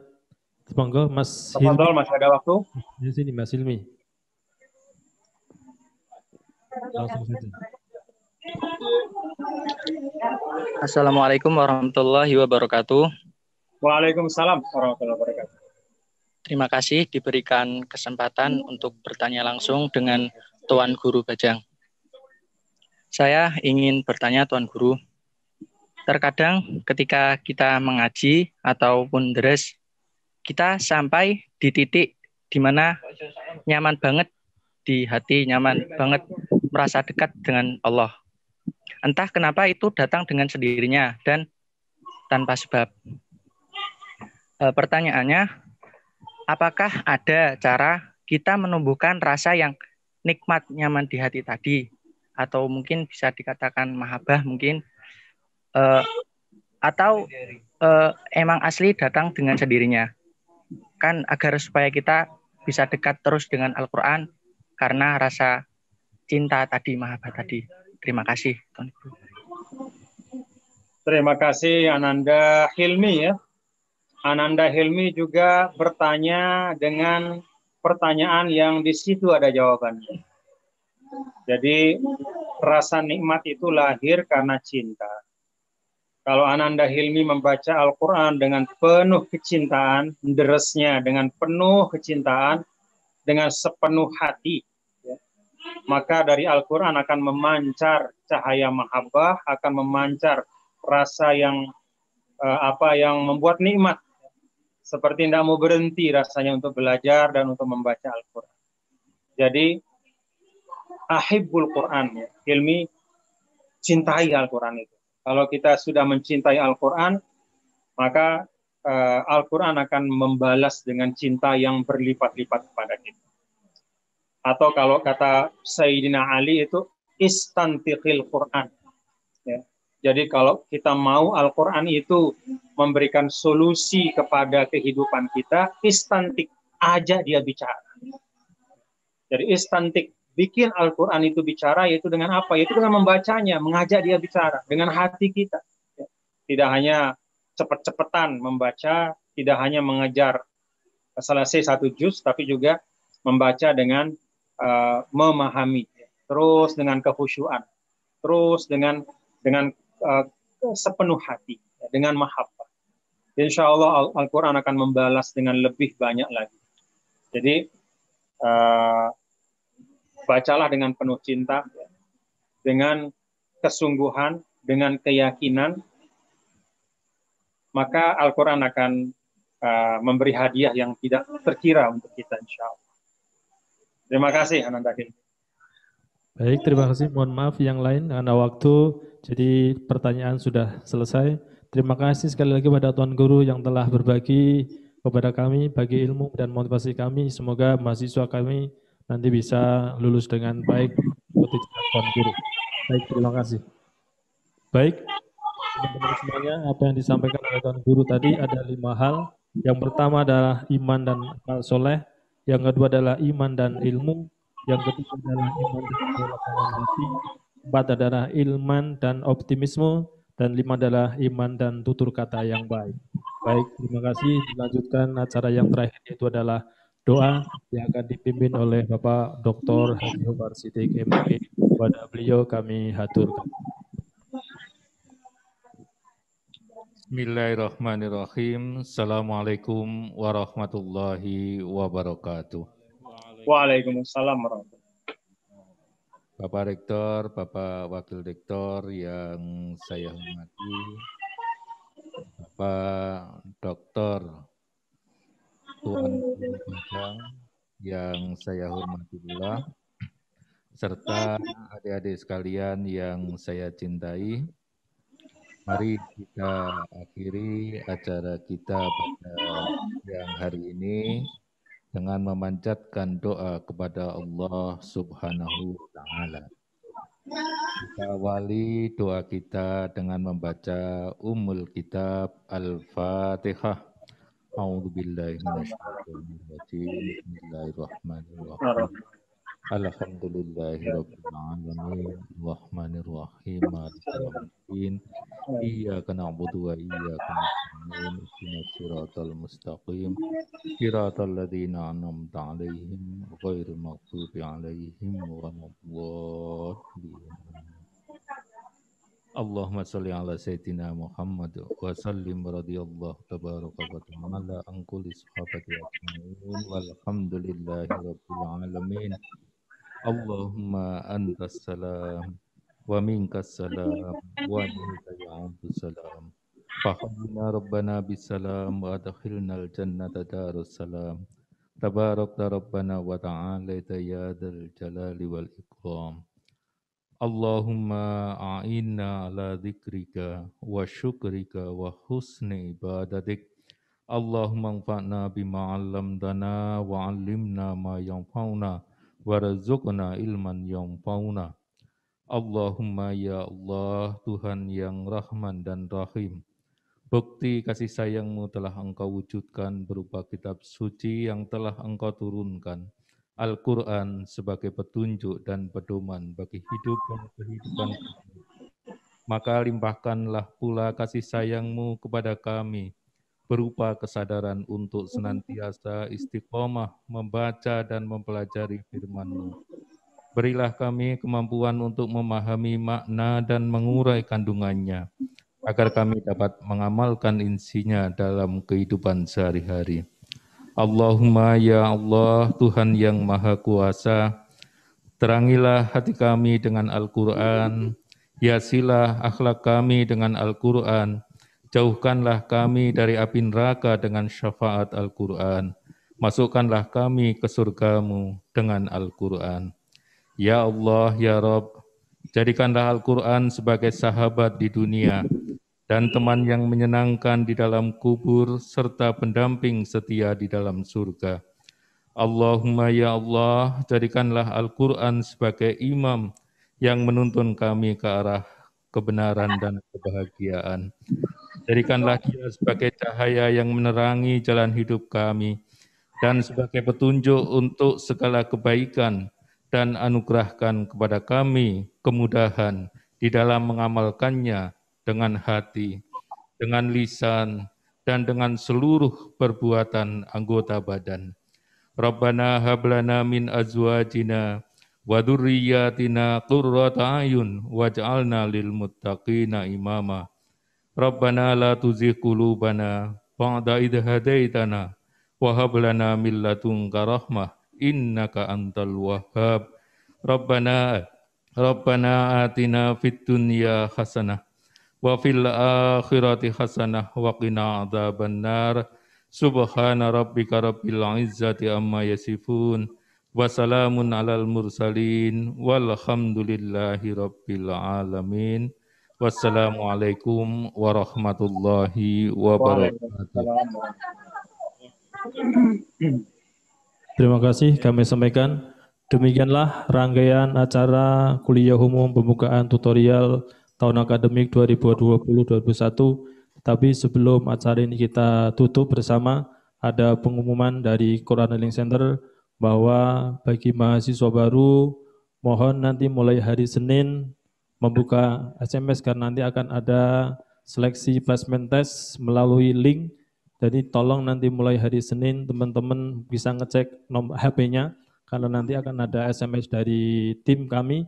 Semoga Mas Hilmi. Masih ada waktu? Di sini Mas Hilmi. Langsung saja. Assalamualaikum warahmatullahi wabarakatuh. Waalaikumsalam warahmatullahi wabarakatuh. Terima kasih diberikan kesempatan untuk bertanya langsung dengan Tuan Guru Bajang. Saya ingin bertanya Tuan Guru, terkadang ketika kita mengaji ataupun deres, kita sampai di titik di mana nyaman banget di hati, nyaman banget merasa dekat dengan Allah. Entah kenapa itu datang dengan sendirinya dan tanpa sebab. Pertanyaannya, apakah ada cara kita menumbuhkan rasa yang nikmat, nyaman di hati tadi? Atau mungkin bisa dikatakan mahabbah mungkin? Atau emang asli datang dengan sendirinya? Kan agar supaya kita bisa dekat terus dengan Al-Quran karena rasa cinta tadi, mahabbah tadi. Terima kasih, Tuan Guru. Terima kasih Ananda Hilmi ya. Ananda Hilmi juga bertanya dengan pertanyaan yang di situ ada jawabannya. Jadi rasa nikmat itu lahir karena cinta. Kalau Ananda Hilmi membaca Al-Quran dengan penuh kecintaan, deresnya dengan penuh kecintaan, dengan sepenuh hati, ya, maka dari Al-Quran akan memancar cahaya mahabbah, akan memancar rasa yang yang membuat nikmat. Seperti tidak mau berhenti rasanya untuk belajar dan untuk membaca Al-Quran. Jadi, ahibbul Quran, ya. Hilmi, cintai Al-Quran itu. Kalau kita sudah mencintai Al-Quran, maka Al-Quran akan membalas dengan cinta yang berlipat-lipat kepada kita. Atau kalau kata Sayyidina Ali itu, istantiqil Quran. Ya. Jadi kalau kita mau Al-Quran itu memberikan solusi kepada kehidupan kita, istantik, ajak dia bicara. Jadi istantik, bikin Al-Quran itu bicara, yaitu dengan apa? Yaitu dengan membacanya, mengajak dia bicara, dengan hati kita. Tidak hanya cepet-cepetan membaca, tidak hanya mengejar selesai satu juz, tapi juga membaca dengan memahami, terus dengan kekhusyuan, terus dengan sepenuh hati. dengan mahabbah. Insya Allah Al-Quran akan membalas dengan lebih banyak lagi. Jadi bacalah dengan penuh cinta, dengan kesungguhan, dengan keyakinan, maka Al-Quran akan memberi hadiah yang tidak terkira untuk kita, insya Allah. Terima kasih, Ananda. Baik, terima kasih. Mohon maaf yang lain karena waktu, jadi pertanyaan sudah selesai. Terima kasih sekali lagi pada Tuan Guru yang telah berbagi kepada kami, bagi ilmu dan motivasi kami. Semoga mahasiswa kami nanti bisa lulus dengan baik seperti Tuan Guru. Baik, terima kasih. Baik, teman-teman semuanya, apa yang disampaikan oleh Tuan Guru tadi ada 5 hal. Yang pertama adalah iman dan amal soleh. Yang kedua adalah iman dan ilmu. Yang ketiga adalah iman dan kelapangan hati. 4 adalah ilman dan optimisme. Dan 5 adalah iman dan tutur kata yang baik. Baik, terima kasih. Dilanjutkan acara yang terakhir, yaitu adalah doa yang akan dipimpin oleh Bapak Dr. Haji Umar Siddiq MK. Kepada beliau kami haturkan. Bismillahirrahmanirrahim. Assalamualaikum warahmatullahi wabarakatuh. Waalaikumsalam warahmatullahi wabarakatuh. Bapak Rektor, Bapak Wakil Rektor yang saya hormati, Bapak Dr. Tuan Guru Bajang yang saya hormati pula, serta adik-adik sekalian yang saya cintai. Mari kita akhiri acara kita pada siang hari ini dengan memanjatkan doa kepada Allah Subhanahu wa Ta'ala. Kita awali doa kita dengan membaca Ummul Kitab Al-Fatihah. A'udzubillahi minasyaitonir rajim. Bismillahirrahmanirrahim. Alhamdulillahirabbil alamin. Rahmanirrahim. Maliki yaumiddin. Iyyaka na'budu wa iyyaka nasta'in. Ihdinas siratal mustaqim. Siratal ladzina an'amta 'alaihim ghairil maghdubi 'alaihim waladdallin. Allahumma shalli ala sayyidina Muhammad wa sallim radhiyallahu tabaraka wa ta'ala an kulli sahabati ajma'in walhamdulillahi rabbil alamin. Allahumma antas salam wa minkas salam wa minka ya'udus salam. Fahabbina rabbana bisalam wa adkhilnal jannata darus salam. Tabarakta rabbana wa ta'alaita ya dzal jalali wal ikram. Allahumma a'inna ala dzikrika wa syukrika wa husni ibadatik. Allahumma anfa'na bima 'allamtana wa 'allimna ma yanfa'una warzuqna ilman yanfa'una. Allahumma ya Allah, Tuhan yang Rahman dan Rahim, bukti kasih sayang-Mu telah Engkau wujudkan berupa kitab suci yang telah Engkau turunkan, Al-Quran sebagai petunjuk dan pedoman bagi hidup dan kehidupan kami. Maka limpahkanlah pula kasih sayang-Mu kepada kami, berupa kesadaran untuk senantiasa istiqomah membaca dan mempelajari firman-Mu. Berilah kami kemampuan untuk memahami makna dan mengurai kandungannya, agar kami dapat mengamalkan isinya dalam kehidupan sehari-hari. Allahumma ya Allah, Tuhan yang Maha Kuasa, terangilah hati kami dengan Al-Quran, hiasilah akhlak kami dengan Al-Quran, jauhkanlah kami dari api neraka dengan syafaat Al-Quran. Masukkanlah kami ke surga-Mu dengan Al-Quran. Ya Allah, Ya Rabb, jadikanlah Al-Quran sebagai sahabat di dunia dan teman yang menyenangkan di dalam kubur serta pendamping setia di dalam surga. Allahumma ya Allah, jadikanlah Al-Quran sebagai imam yang menuntun kami ke arah kebenaran dan kebahagiaan. Jadikanlah dia sebagai cahaya yang menerangi jalan hidup kami dan sebagai petunjuk untuk segala kebaikan, dan anugerahkan kepada kami kemudahan di dalam mengamalkannya dengan hati, dengan lisan, dan dengan seluruh perbuatan anggota badan. Rabbana hablana min azwajina wa dzurriyyatina qurrata a'yun waj'alna lil muttaqina imama. Rabbana la tuzigh qulubana ba'da idh hadaitana wa hab lana min ladunka rahmah innaka antal wahhab. Rabbana atina fid dunya hasanah wa fil akhirati hasanah wa qina adzabannar. Subhana rabbika rabbil izzati amma yasifun wa salamun alal mursalin walhamdulillahi rabbil alamin. Wassalamualaikum warahmatullahi wabarakatuh. Terima kasih kami sampaikan. Demikianlah rangkaian acara kuliah umum pembukaan tutorial tahun akademik 2020-2021. Tapi sebelum acara ini kita tutup bersama, ada pengumuman dari Quran Learning Center bahwa bagi mahasiswa baru, mohon nanti mulai hari Senin membuka SMS karena nanti akan ada seleksi placement test melalui link. Jadi tolong nanti mulai hari Senin teman-teman bisa ngecek nomor HP-nya karena nanti akan ada SMS dari tim kami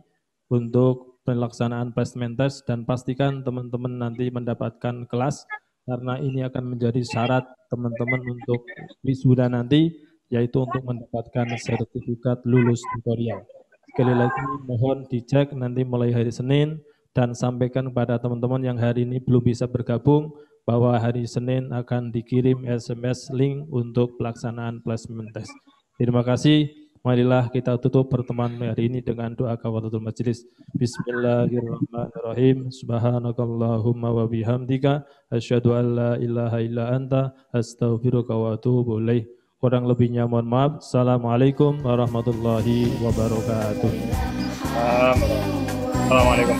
untuk pelaksanaan placement test, dan pastikan teman-teman nanti mendapatkan kelas karena ini akan menjadi syarat teman-teman untuk wisuda nanti, yaitu untuk mendapatkan sertifikat lulus tutorial. Sekali lagi mohon dicek nanti mulai hari Senin, dan sampaikan kepada teman-teman yang hari ini belum bisa bergabung bahwa hari Senin akan dikirim SMS link untuk pelaksanaan placement test. Terima kasih. Marilah kita tutup pertemuan hari ini dengan doa kafaratul majelis. Bismillahirrahmanirrahim. Subhanakallahumma wa bihamdika asyhadu an la ilaha illa anta astaghfiruka wa atubu ilaik. Kurang lebihnya mohon maaf. Assalamualaikum warahmatullahi wabarakatuh. Assalamualaikum.